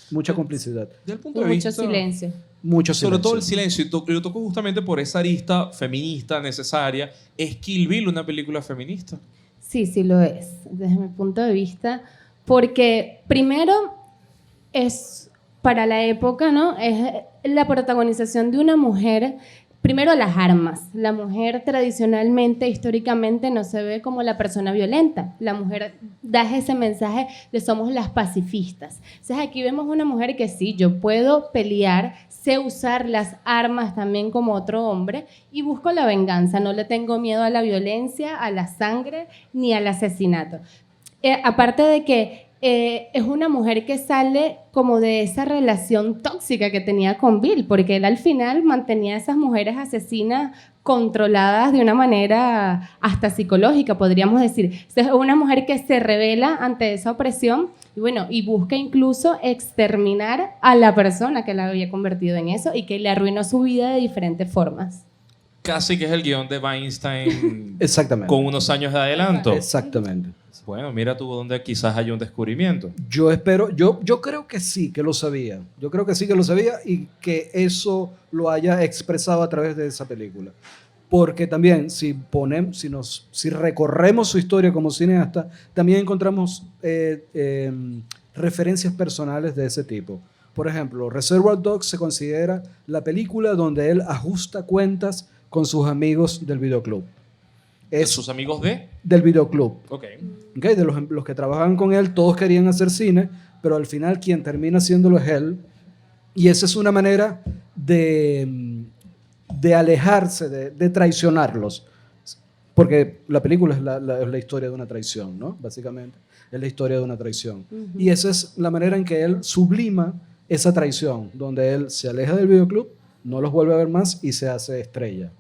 Mucha complicidad. Desde el punto de Mucho vista- silencio. Mucho Sobre todo el silencio. silencio. Y lo tocó justamente por esa arista feminista necesaria. ¿Es Kill Bill una película feminista? Sí, sí lo es, desde mi punto de vista, porque primero es para la época, ¿no? Es la protagonización de una mujer, primero las armas. La mujer tradicionalmente, históricamente, no se ve como la persona violenta. La mujer da ese mensaje de somos las pacifistas. Entonces aquí vemos una mujer que sí, yo puedo pelear, sé usar las armas también como otro hombre y busco la venganza. No le tengo miedo a la violencia, a la sangre ni al asesinato. Aparte de que es una mujer que sale como de esa relación tóxica que tenía con Bill, porque él al final mantenía a esas mujeres asesinas controladas de una manera hasta psicológica, podríamos decir. Es una mujer que se revela ante esa opresión y bueno, y busca incluso exterminar a la persona que la había convertido en eso y que le arruinó su vida de diferentes formas. Casi que es el guión de Weinstein Exactamente. con unos años de adelanto. Exactamente. Bueno, mira tú donde quizás hay un descubrimiento. Yo creo que sí, que lo sabía. Yo creo que sí que lo sabía y que eso lo haya expresado a través de esa película. Porque también, si recorremos su historia como cineasta, también encontramos referencias personales de ese tipo. Por ejemplo, Reservoir Dogs se considera la película donde él ajusta cuentas con sus amigos del videoclub. ¿Sus amigos de? Del videoclub. Ok. Okay, de los que trabajaban con él, todos querían hacer cine, pero al final quien termina haciéndolo es él. Y esa es una manera de alejarse, de traicionarlos. Porque la película es la historia de una traición, ¿no? Básicamente, es la historia de una traición. Ujú. Y esa es la manera en que él sublima esa traición, donde él se aleja del videoclub, no los vuelve a ver más y se hace estrella.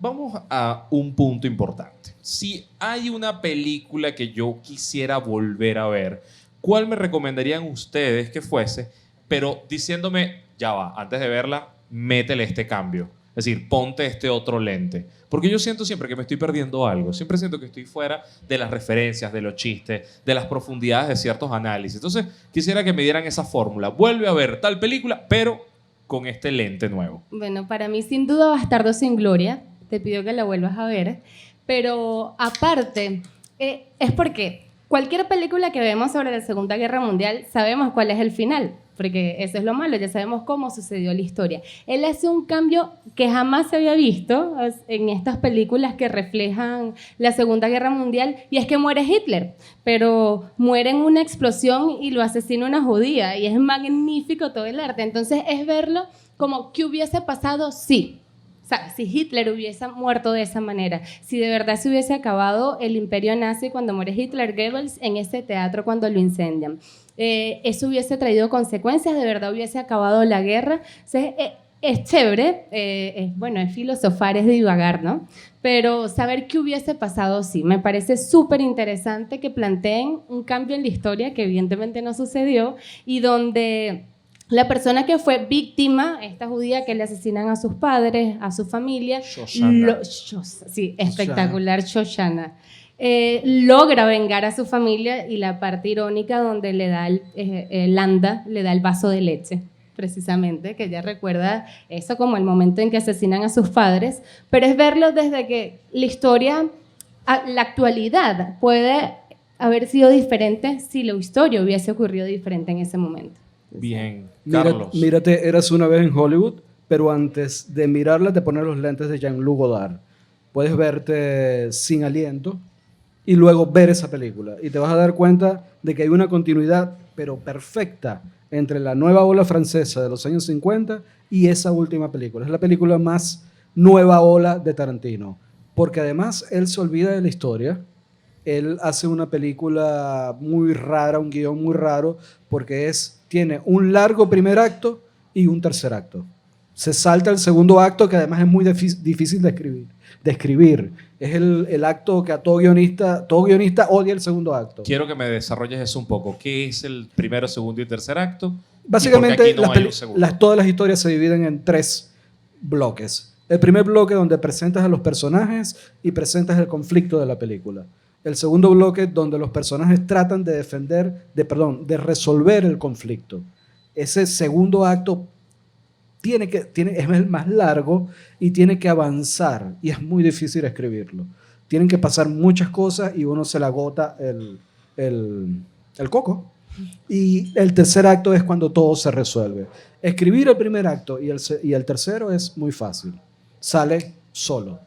Vamos a un punto importante. Si hay una película que yo quisiera volver a ver, ¿cuál me recomendarían ustedes que fuese? Pero diciéndome, ya va, antes de verla, métele este cambio. Es decir, ponte este otro lente. Porque yo siento siempre que me estoy perdiendo algo. Siempre siento que estoy fuera de las referencias, de los chistes, de las profundidades de ciertos análisis. Entonces, quisiera que me dieran esa fórmula. Vuelve a ver tal película, pero con este lente nuevo. Bueno, para mí sin duda Bastardo sin Gloria, te pido que la vuelvas a ver, pero aparte, es porque cualquier película que vemos sobre la Segunda Guerra Mundial sabemos cuál es el final, porque eso es lo malo, ya sabemos cómo sucedió la historia. Él hace un cambio que jamás se había visto en estas películas que reflejan la Segunda Guerra Mundial, y es que muere Hitler, pero muere en una explosión y lo asesina una judía, y es magnífico todo el arte. Entonces es verlo como ¿qué hubiese pasado? Sí. O sea, si Hitler hubiese muerto de esa manera, si de verdad se hubiese acabado el imperio nazi cuando muere Hitler, Goebbels en ese teatro cuando lo incendian, eso hubiese traído consecuencias, de verdad hubiese acabado la guerra. O sea, es chévere, bueno, es filosofar, es divagar, ¿no? Pero saber qué hubiese pasado, sí, me parece súper interesante que planteen un cambio en la historia que evidentemente no sucedió y donde la persona que fue víctima, esta judía que le asesinan a sus padres, a su familia, Shoshana. sí, espectacular, Shoshana, logra vengar a su familia, y la parte irónica donde le da Landa le da el vaso de leche, precisamente, que ella recuerda eso como el momento en que asesinan a sus padres, pero es verlo desde que la historia la actualidad puede haber sido diferente si la historia hubiese ocurrido diferente en ese momento. Bien, Carlos. Mírate, Eras una vez en Hollywood, pero antes de mirarla te pones los lentes de Jean-Luc Godard. Puedes verte sin aliento y luego ver esa película. Y te vas a dar cuenta de que hay una continuidad, pero perfecta, entre la nueva ola francesa de los años 50 y esa última película. Es la película más nueva ola de Tarantino. Porque además él se olvida de la historia. Él hace una película muy rara, un guión muy raro, porque tiene un largo primer acto y un tercer acto. Se salta el segundo acto, que además es muy difícil de escribir. Es el acto que a todo guionista odia el segundo acto. Quiero que me desarrolles eso un poco. ¿Qué es el primero, segundo y tercer acto? Básicamente, No hay un segundo. todas las historias se dividen en 3 bloques. El primer bloque donde presentas a los personajes y presentas el conflicto de la película. El segundo bloque donde los personajes tratan de de resolver el conflicto. Ese segundo acto es el más largo y tiene que avanzar y es muy difícil escribirlo. Tienen que pasar muchas cosas y uno se le agota el coco. Y el tercer acto es cuando todo se resuelve. Escribir el primer acto y el tercero es muy fácil. Sale solo.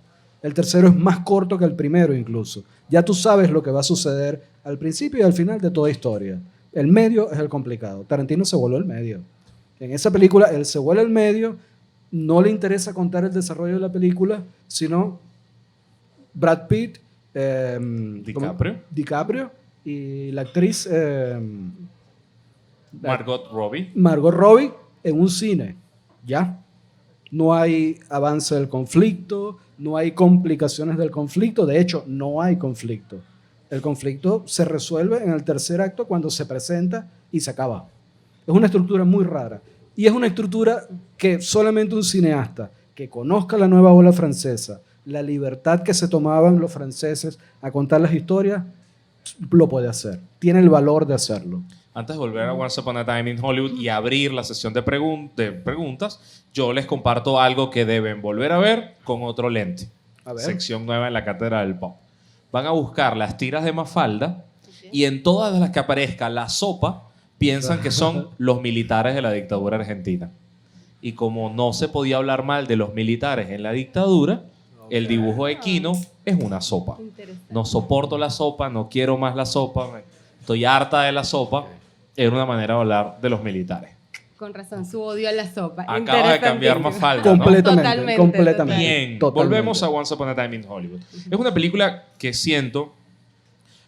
El tercero es más corto que el primero incluso. Ya tú sabes lo que va a suceder al principio y al final de toda historia. El medio es el complicado. Tarantino se voló el medio. En esa película él se vuela el medio, no le interesa contar el desarrollo de la película, sino Brad Pitt, DiCaprio y la actriz Margot Robbie. Margot Robbie en un cine. Ya. No hay avance del conflicto, no hay complicaciones del conflicto. De hecho, no hay conflicto. El conflicto se resuelve en el tercer acto cuando se presenta y se acaba. Es una estructura muy rara. Y es una estructura que solamente un cineasta que conozca la nueva ola francesa, la libertad que se tomaban los franceses a contar las historias, lo puede hacer. Tiene el valor de hacerlo. Antes de volver a Once Upon a Time in Hollywood y abrir la sesión de preguntas, yo les comparto algo que deben volver a ver con otro lente. A ver. Sección nueva en la Cátedra del Pop. Van a buscar las tiras de Mafalda y en todas las que aparezca la sopa, piensan que son los militares de la dictadura argentina. Y como no se podía hablar mal de los militares en la dictadura, el dibujo de Kino es una sopa. No soporto la sopa, no quiero más la sopa, estoy harta de la sopa. Era una manera de hablar de los militares. Con razón, su odio a la sopa. Acaba de cambiar Mafalda, Completamente, ¿no? completamente. Bien, Totalmente. volvemos a Once Upon a Time in Hollywood. Es una película que siento,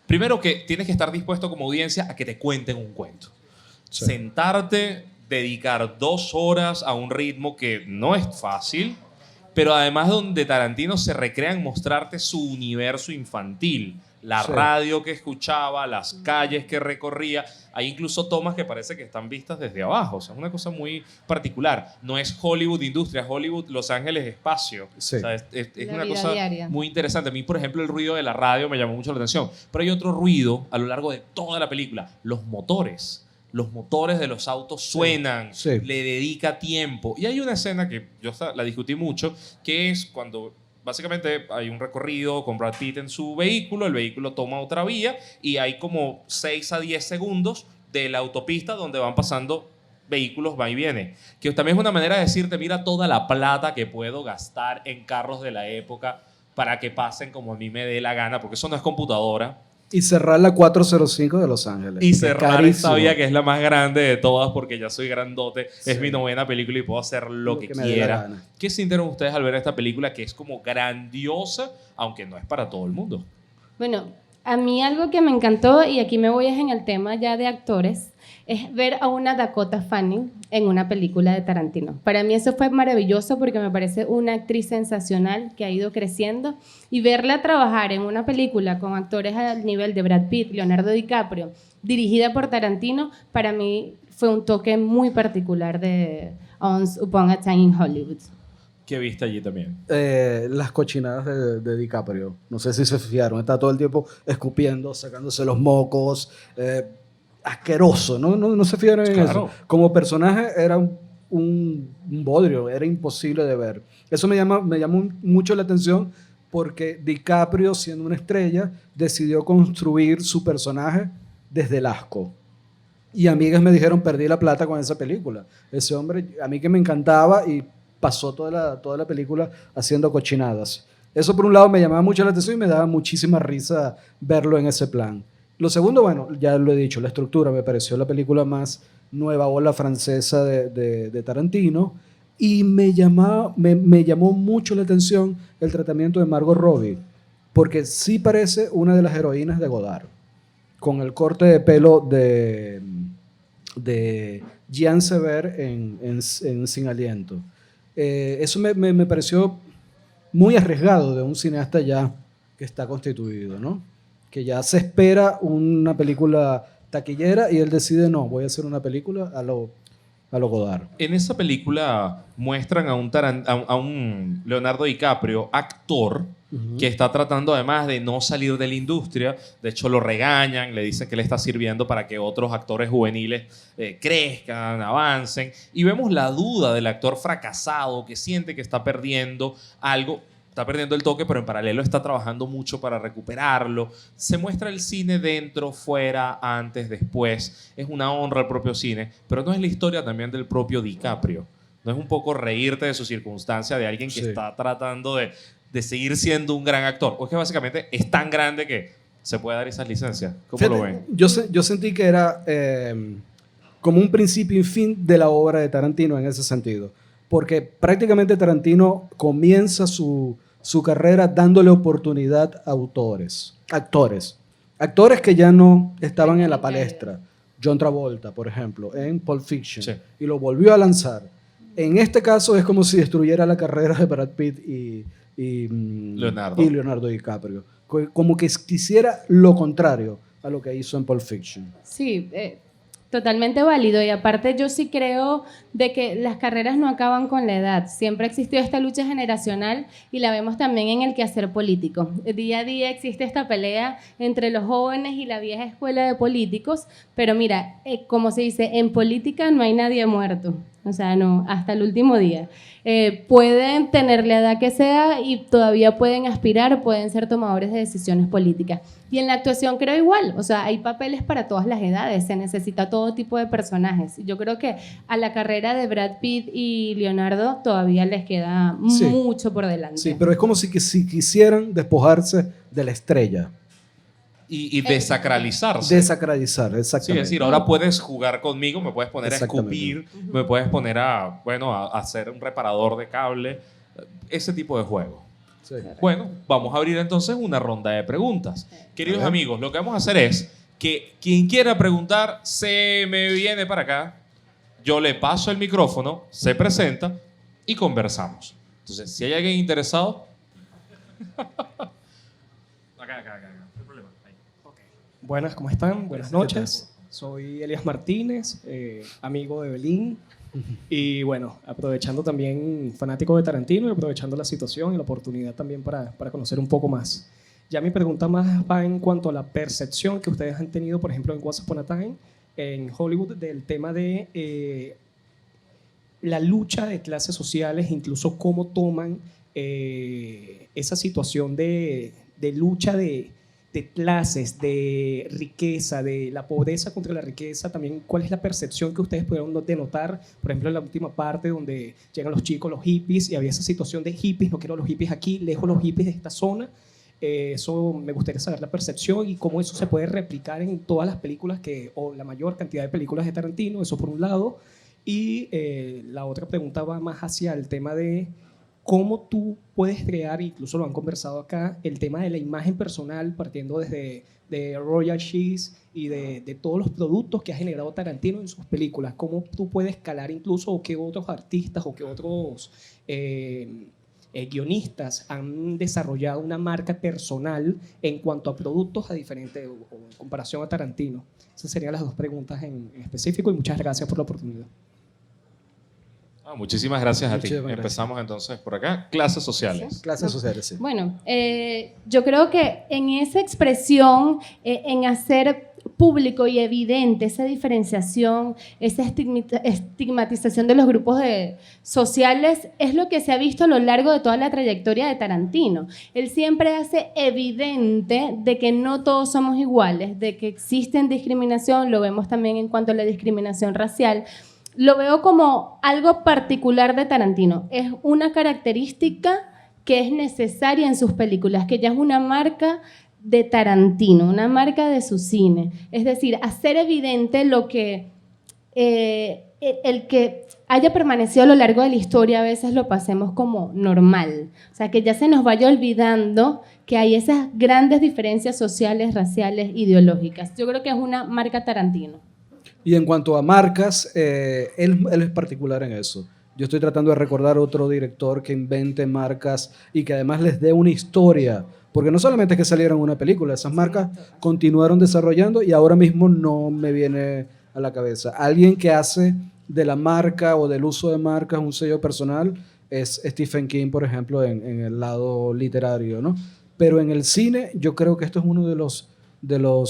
primero que tienes que estar dispuesto como audiencia a que te cuenten un cuento. Sí. Sentarte, dedicar 2 horas a un ritmo que no es fácil, pero además donde Tarantino se recrea en mostrarte su universo infantil. La radio que escuchaba, las calles que recorría. Hay incluso tomas que parece que están vistas desde abajo. O sea, es una cosa muy particular. No es Hollywood industria, Hollywood Los Ángeles espacio. Sí. O sea, es una vida cosa diaria. muy interesante. A mí, por ejemplo, el ruido de la radio me llamó mucho la atención. Pero hay otro ruido a lo largo de toda la película. Los motores. Los motores de los autos suenan, Sí. le dedica tiempo. Y hay una escena que yo la discutí mucho, que es cuando básicamente hay un recorrido con Brad Pitt en su vehículo, el vehículo toma otra vía y hay como 6 a 10 segundos de la autopista donde van pasando vehículos, va y viene. Que también es una manera de decirte, mira toda la plata que puedo gastar en carros de la época para que pasen como a mí me dé la gana, porque eso no es computadora. Y cerrar la 405 de Los Ángeles. Y cerrar esta Carísimo. vía que es la más grande de todas porque ya soy grandote. Sí. Es mi 9ª película y puedo hacer lo que me dé la quiera. gana. ¿Qué sintieron ustedes al ver esta película que es como grandiosa, aunque no es para todo el mundo? Bueno, a mí algo que me encantó, y aquí me voy en el tema ya de actores, es ver a una Dakota Fanning en una película de Tarantino. Para mí eso fue maravilloso porque me parece una actriz sensacional que ha ido creciendo, y verla trabajar en una película con actores al nivel de Brad Pitt, Leonardo DiCaprio, dirigida por Tarantino, para mí fue un toque muy particular de Once Upon a Time in Hollywood. ¿Qué viste allí también? Las cochinadas de DiCaprio. No sé si se fijaron. Está todo el tiempo escupiendo, sacándose los mocos. Asqueroso. No se fijaron en Claro. eso. Como personaje era un bodrio. Era imposible de ver. Eso me llamó mucho la atención porque DiCaprio, siendo una estrella, decidió construir su personaje desde el asco. Y amigas me dijeron, perdí la plata con esa película. Ese hombre, a mí que me encantaba, y pasó toda la película haciendo cochinadas. Eso por un lado me llamaba mucho la atención y me daba muchísima risa verlo en ese plan. Lo segundo, bueno, ya lo he dicho, la estructura me pareció la película más nueva ola francesa de Tarantino, y me llamó mucho la atención el tratamiento de Margot Robbie, porque sí parece una de las heroínas de Godard, con el corte de pelo de Jean Sever en Sin Aliento. Eso me pareció muy arriesgado de un cineasta ya que está constituido, ¿no? Que ya se espera una película taquillera y él decide, no, voy a hacer una película a lo Godard. En esa película muestran a un Leonardo DiCaprio, actor, que está tratando además de no salir de la industria. De hecho, lo regañan, le dicen que le está sirviendo para que otros actores juveniles crezcan, avancen. Y vemos la duda del actor fracasado que siente que está perdiendo algo. Está perdiendo el toque, pero en paralelo está trabajando mucho para recuperarlo. Se muestra el cine dentro, fuera, antes, después. Es una honra el propio cine, pero no es la historia también del propio DiCaprio. No es un poco reírte de su circunstancia de alguien que está tratando de seguir siendo un gran actor. O es que básicamente es tan grande que se puede dar esas licencias. ¿Cómo lo ven? Yo sentí que era como un principio y fin de la obra de Tarantino en ese sentido. Porque prácticamente Tarantino comienza su carrera dándole oportunidad a actores que ya no estaban en la palestra. John Travolta, por ejemplo, en Pulp Fiction, sí, y lo volvió a lanzar. En este caso es como si destruyera la carrera de Brad Pitt y Leonardo DiCaprio. Como que quisiera lo contrario a lo que hizo en Pulp Fiction. Sí, totalmente válido, y aparte yo sí creo de que las carreras no acaban con la edad. Siempre existió esta lucha generacional y la vemos también en el quehacer político. Día a día existe esta pelea entre los jóvenes y la vieja escuela de políticos, pero mira, como se dice, en política no hay nadie muerto. O sea, no, hasta el último día. Pueden tener la edad que sea y todavía pueden aspirar, pueden ser tomadores de decisiones políticas. Y en la actuación creo igual, o sea, hay papeles para todas las edades, se necesita todo tipo de personajes. Yo creo que a la carrera de Brad Pitt y Leonardo todavía les queda mucho por delante. Sí, pero es como si quisieran despojarse de la estrella. Y desacralizarse. Desacralizar, exactamente. Sí, es decir, ahora puedes jugar conmigo, me puedes poner a escupir, me puedes poner a hacer un reparador de cable, ese tipo de juego. Sí. Bueno, vamos a abrir entonces una ronda de preguntas. Queridos amigos, lo que vamos a hacer es que quien quiera preguntar se me viene para acá, yo le paso el micrófono, se presenta y conversamos. Entonces, si hay alguien interesado... Acá. Buenas, ¿cómo están? Buenas noches. Soy Elías Martínez, amigo de Belín. Y bueno, aprovechando también, fanático de Tarantino, y aprovechando la situación y la oportunidad también para conocer un poco más. Ya mi pregunta más va en cuanto a la percepción que ustedes han tenido, por ejemplo, en Once Upon a Time, en Hollywood, del tema de la lucha de clases sociales, incluso cómo toman esa situación de lucha de clases, de riqueza, de la pobreza contra la riqueza. También, ¿cuál es la percepción que ustedes pudieron denotar, por ejemplo, en la última parte donde llegan los chicos, los hippies, y había esa situación de hippies, no quiero los hippies aquí, lejos los hippies de esta zona? Eso me gustaría saber la percepción y cómo eso se puede replicar en todas las películas o la mayor cantidad de películas de Tarantino, eso por un lado. Y la otra pregunta va más hacia el tema de cómo tú puedes crear, incluso lo han conversado acá, el tema de la imagen personal, partiendo desde de Royal Cheese y de todos los productos que ha generado Tarantino en sus películas. Cómo tú puedes escalar incluso, o qué otros artistas o qué otros guionistas han desarrollado una marca personal en cuanto a productos o en comparación a Tarantino. Esas serían las dos preguntas en específico, y muchas gracias por la oportunidad. Muchísimas gracias a ti. Empezamos entonces por acá. Clases sociales. ¿Sí? Clases sociales, sí. Bueno, yo creo que en esa expresión, en hacer público y evidente esa diferenciación, esa estigmatización de los grupos sociales, es lo que se ha visto a lo largo de toda la trayectoria de Tarantino. Él siempre hace evidente de que no todos somos iguales, de que existen discriminación, lo vemos también en cuanto a la discriminación racial. Lo veo como algo particular de Tarantino. Es una característica que es necesaria en sus películas, que ya es una marca de Tarantino, una marca de su cine. Es decir, hacer evidente lo que el que haya permanecido a lo largo de la historia a veces lo pasemos como normal. O sea, que ya se nos vaya olvidando que hay esas grandes diferencias sociales, raciales, ideológicas. Yo creo que es una marca Tarantino. Y en cuanto a marcas, él es particular en eso. Yo estoy tratando de recordar otro director que invente marcas y que además les dé una historia. Porque no solamente es que salieron una película, esas marcas continuaron desarrollando y ahora mismo no me viene a la cabeza. Alguien que hace de la marca o del uso de marcas un sello personal es Stephen King, por ejemplo, en el lado literario, ¿no? Pero en el cine yo creo que esto es uno de los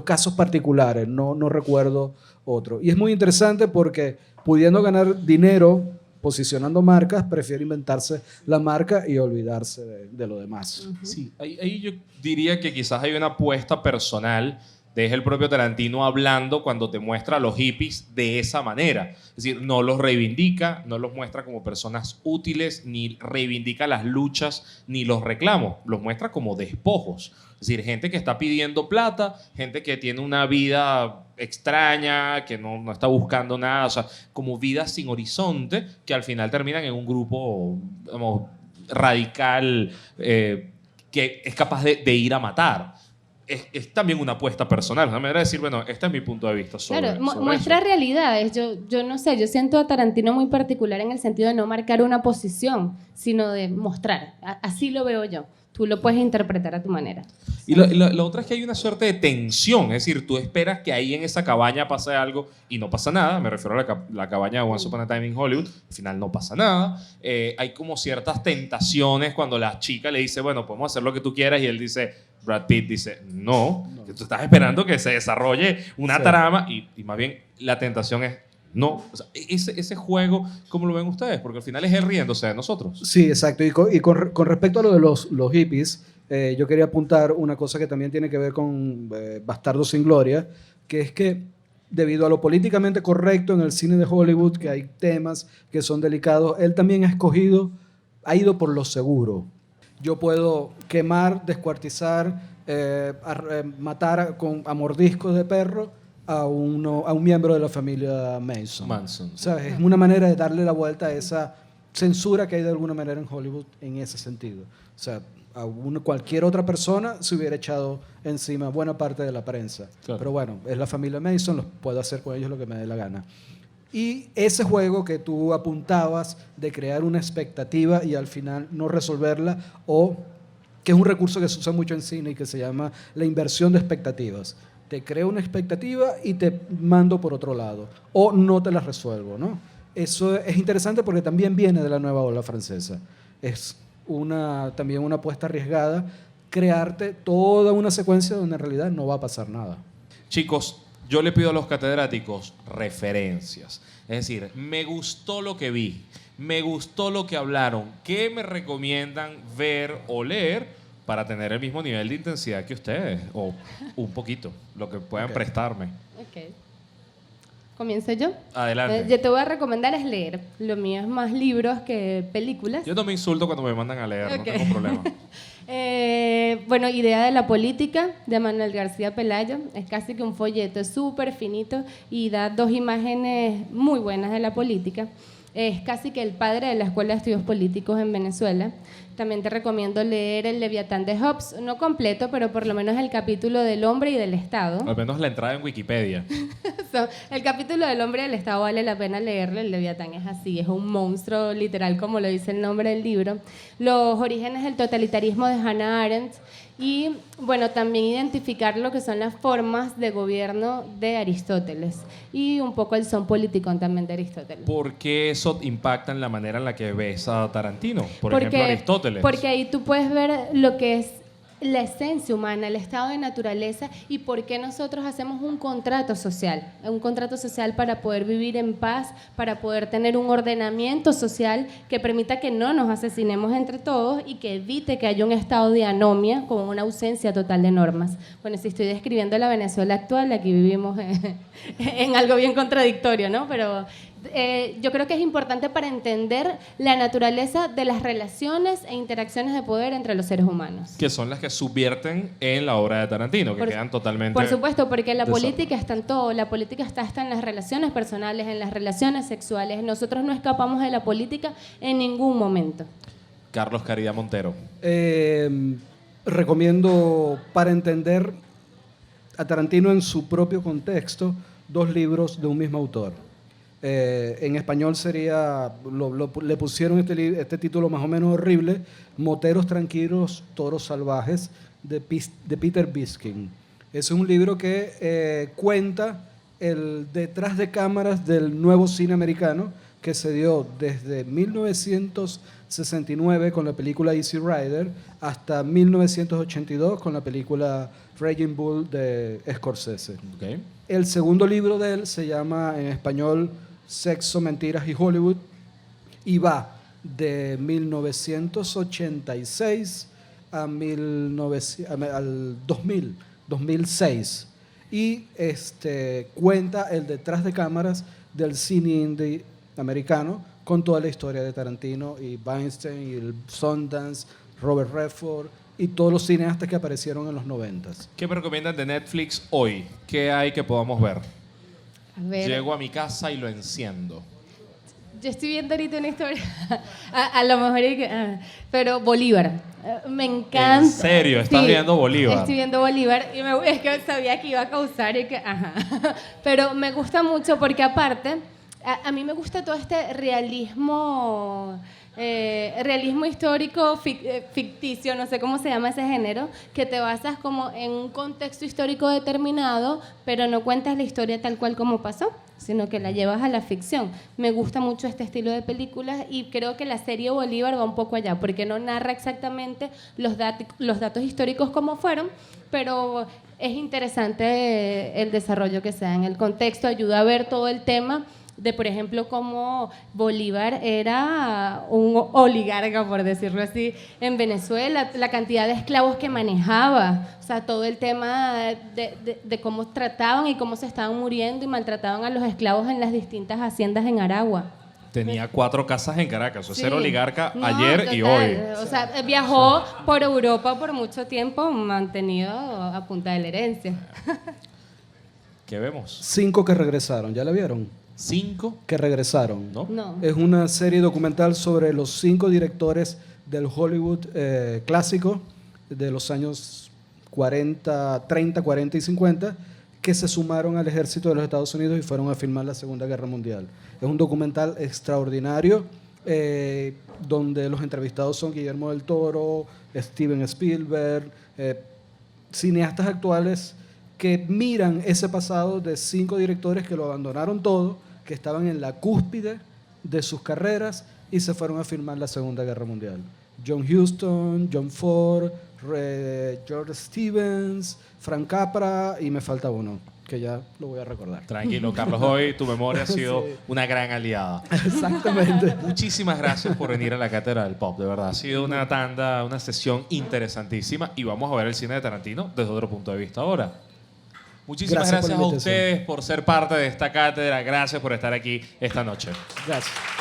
casos particulares, no recuerdo otro. Y es muy interesante porque pudiendo ganar dinero posicionando marcas, prefiere inventarse la marca y olvidarse de lo demás. Sí, ahí yo diría que quizás hay una apuesta personal de el propio Tarantino hablando cuando te muestra a los hippies de esa manera. Es decir, no los reivindica, no los muestra como personas útiles, ni reivindica las luchas, ni los reclamos. Los muestra como despojos. Es decir, gente que está pidiendo plata, gente que tiene una vida extraña, que no está buscando nada, o sea, como vidas sin horizonte, que al final terminan en un grupo, digamos, radical, que es capaz de ir a matar. Es también una apuesta personal, una manera de decir, bueno, este es mi punto de vista sobre, claro, sobre muestra eso. realidades. Yo no sé, yo siento a Tarantino muy particular en el sentido de no marcar una posición, sino de mostrar. Así lo veo yo. Tú lo puedes interpretar a tu manera. Y la otra es que hay una suerte de tensión, es decir, tú esperas que ahí en esa cabaña pase algo y no pasa nada. Me refiero a la cabaña de Once Upon a Time in Hollywood, al final no pasa nada. Hay como ciertas tentaciones cuando la chica le dice, bueno, podemos hacer lo que tú quieras, y él dice, Brad Pitt dice, no. Que tú estás esperando que se desarrolle una trama y más bien la tentación es no. O sea, ese juego, ¿cómo lo ven ustedes? Porque al final es él riéndose de nosotros. Sí, exacto. Y con respecto a lo de los hippies, yo quería apuntar una cosa que también tiene que ver con Bastardos sin Gloria, que es que debido a lo políticamente correcto en el cine de Hollywood, que hay temas que son delicados, él también ha ido por lo seguro. Yo puedo quemar, descuartizar, matar a mordiscos de perro a un miembro de la familia Manson. ¿Sabes? Es una manera de darle la vuelta a esa censura que hay de alguna manera en Hollywood en ese sentido. O sea, cualquier otra persona se hubiera echado encima buena parte de la prensa. Claro. Pero bueno, es la familia Manson, puedo hacer con ellos lo que me dé la gana. Y ese juego que tú apuntabas de crear una expectativa y al final no resolverla, o que es un recurso que se usa mucho en cine y que se llama la inversión de expectativas. Te creo una expectativa y te mando por otro lado, o no te la resuelvo, ¿no? Eso es interesante porque también viene de la nueva ola francesa. Es también una apuesta arriesgada, crearte toda una secuencia donde en realidad no va a pasar nada. Chicos, yo le pido a los catedráticos referencias. Es decir, me gustó lo que vi, me gustó lo que hablaron. ¿Qué me recomiendan ver o leer para tener el mismo nivel de intensidad que ustedes? O un poquito, lo que puedan prestarme. Ok. ¿Comienzo yo? Adelante. Yo te voy a recomendar es leer. Lo mío es más libros que películas. Yo no me insulto cuando me mandan a leer, no tengo problema. Bueno, Idea de la política, de Manuel García Pelayo. Es casi que un folleto, es súper finito y da dos imágenes muy buenas de la política. Es casi que el padre de la Escuela de Estudios Políticos en Venezuela. También te recomiendo leer El Leviatán de Hobbes, no completo, pero por lo menos el capítulo del hombre y del Estado. Al menos la entrada en Wikipedia. El capítulo del hombre y del Estado vale la pena leerlo. El Leviatán es así, es un monstruo literal, como lo dice el nombre del libro. Los orígenes del totalitarismo de Hannah Arendt. Y, bueno, también identificar lo que son las formas de gobierno de Aristóteles y un poco el son político también de Aristóteles. ¿Por qué eso impacta en la manera en la que ves a Tarantino? Por ejemplo, Aristóteles. Porque ahí tú puedes ver lo que es la esencia humana, el estado de naturaleza y por qué nosotros hacemos un contrato social para poder vivir en paz, para poder tener un ordenamiento social que permita que no nos asesinemos entre todos y que evite que haya un estado de anomia con una ausencia total de normas. Bueno, si estoy describiendo la Venezuela actual, aquí vivimos en algo bien contradictorio, ¿no? Pero yo creo que es importante para entender la naturaleza de las relaciones e interacciones de poder entre los seres humanos. Que son las que subvierten en la obra de Tarantino, que quedan totalmente... Por supuesto, porque la política está en todo. La política está hasta en las relaciones personales, en las relaciones sexuales. Nosotros no escapamos de la política en ningún momento. Carlos Caridad Montero. Recomiendo, para entender a Tarantino en su propio contexto, 2 libros de un mismo autor. En español sería, le pusieron este título más o menos horrible, Moteros Tranquilos, Toros Salvajes, de Peter Biskind. Es un libro que cuenta el detrás de cámaras del nuevo cine americano que se dio desde 1969 con la película Easy Rider hasta 1982 con la película Raging Bull de Scorsese. Okay. El segundo libro de él se llama en español Sexo, Mentiras y Hollywood y va de 1986 al 2006 y cuenta el detrás de cámaras del cine indie americano con toda la historia de Tarantino y Weinstein y el Sundance, Robert Redford y todos los cineastas que aparecieron en los 90s. ¿Qué me recomiendan de Netflix hoy? ¿Qué hay que podamos ver? A ver. Llego a mi casa y lo enciendo. Yo estoy viendo ahorita una historia, a lo mejor, pero Bolívar. Me encanta. ¿En serio? ¿Estás viendo Bolívar? Estoy viendo Bolívar y es que sabía que iba a causar Pero me gusta mucho porque aparte, a mí me gusta todo este realismo histórico ficticio, no sé cómo se llama ese género, que te basas como en un contexto histórico determinado, pero no cuentas la historia tal cual como pasó, sino que la llevas a la ficción. Me gusta mucho este estilo de películas y creo que la serie Bolívar va un poco allá, porque no narra exactamente los datos históricos como fueron, pero es interesante el desarrollo que se da en el contexto, ayuda a ver todo el tema de, por ejemplo, cómo Bolívar era un oligarca, por decirlo así, en Venezuela, la cantidad de esclavos que manejaba, o sea, todo el tema de cómo trataban y cómo se estaban muriendo y maltrataban a los esclavos en las distintas haciendas en Aragua. Tenía 4 casas en Caracas, o sea, Sí. era oligarca No, ayer total. y hoy. O sea, viajó por Europa por mucho tiempo, mantenido a punta de la herencia. ¿Qué vemos? 5 que regresaron, ¿ya la vieron? 5, Que regresaron. ¿no? No. Es una serie documental sobre los 5 directores del Hollywood clásico de los años 30, 40 y 50 que se sumaron al ejército de los Estados Unidos y fueron a filmar la Segunda Guerra Mundial. Es un documental extraordinario donde los entrevistados son Guillermo del Toro, Steven Spielberg, cineastas actuales que miran ese pasado de 5 directores que lo abandonaron todo, que estaban en la cúspide de sus carreras y se fueron a filmar la Segunda Guerra Mundial. John Huston, John Ford, George Stevens, Frank Capra y me falta uno, que ya lo voy a recordar. Tranquilo, Carlos, hoy tu memoria ha sido Sí. una gran aliada. Exactamente. Muchísimas gracias por venir a la Cátedra del Pop, de verdad. Ha sido una sesión interesantísima y vamos a ver el cine de Tarantino desde otro punto de vista ahora. Muchísimas Gracias por gracias la a invitación. ustedes por ser parte de esta cátedra. Gracias por estar aquí esta noche. Gracias.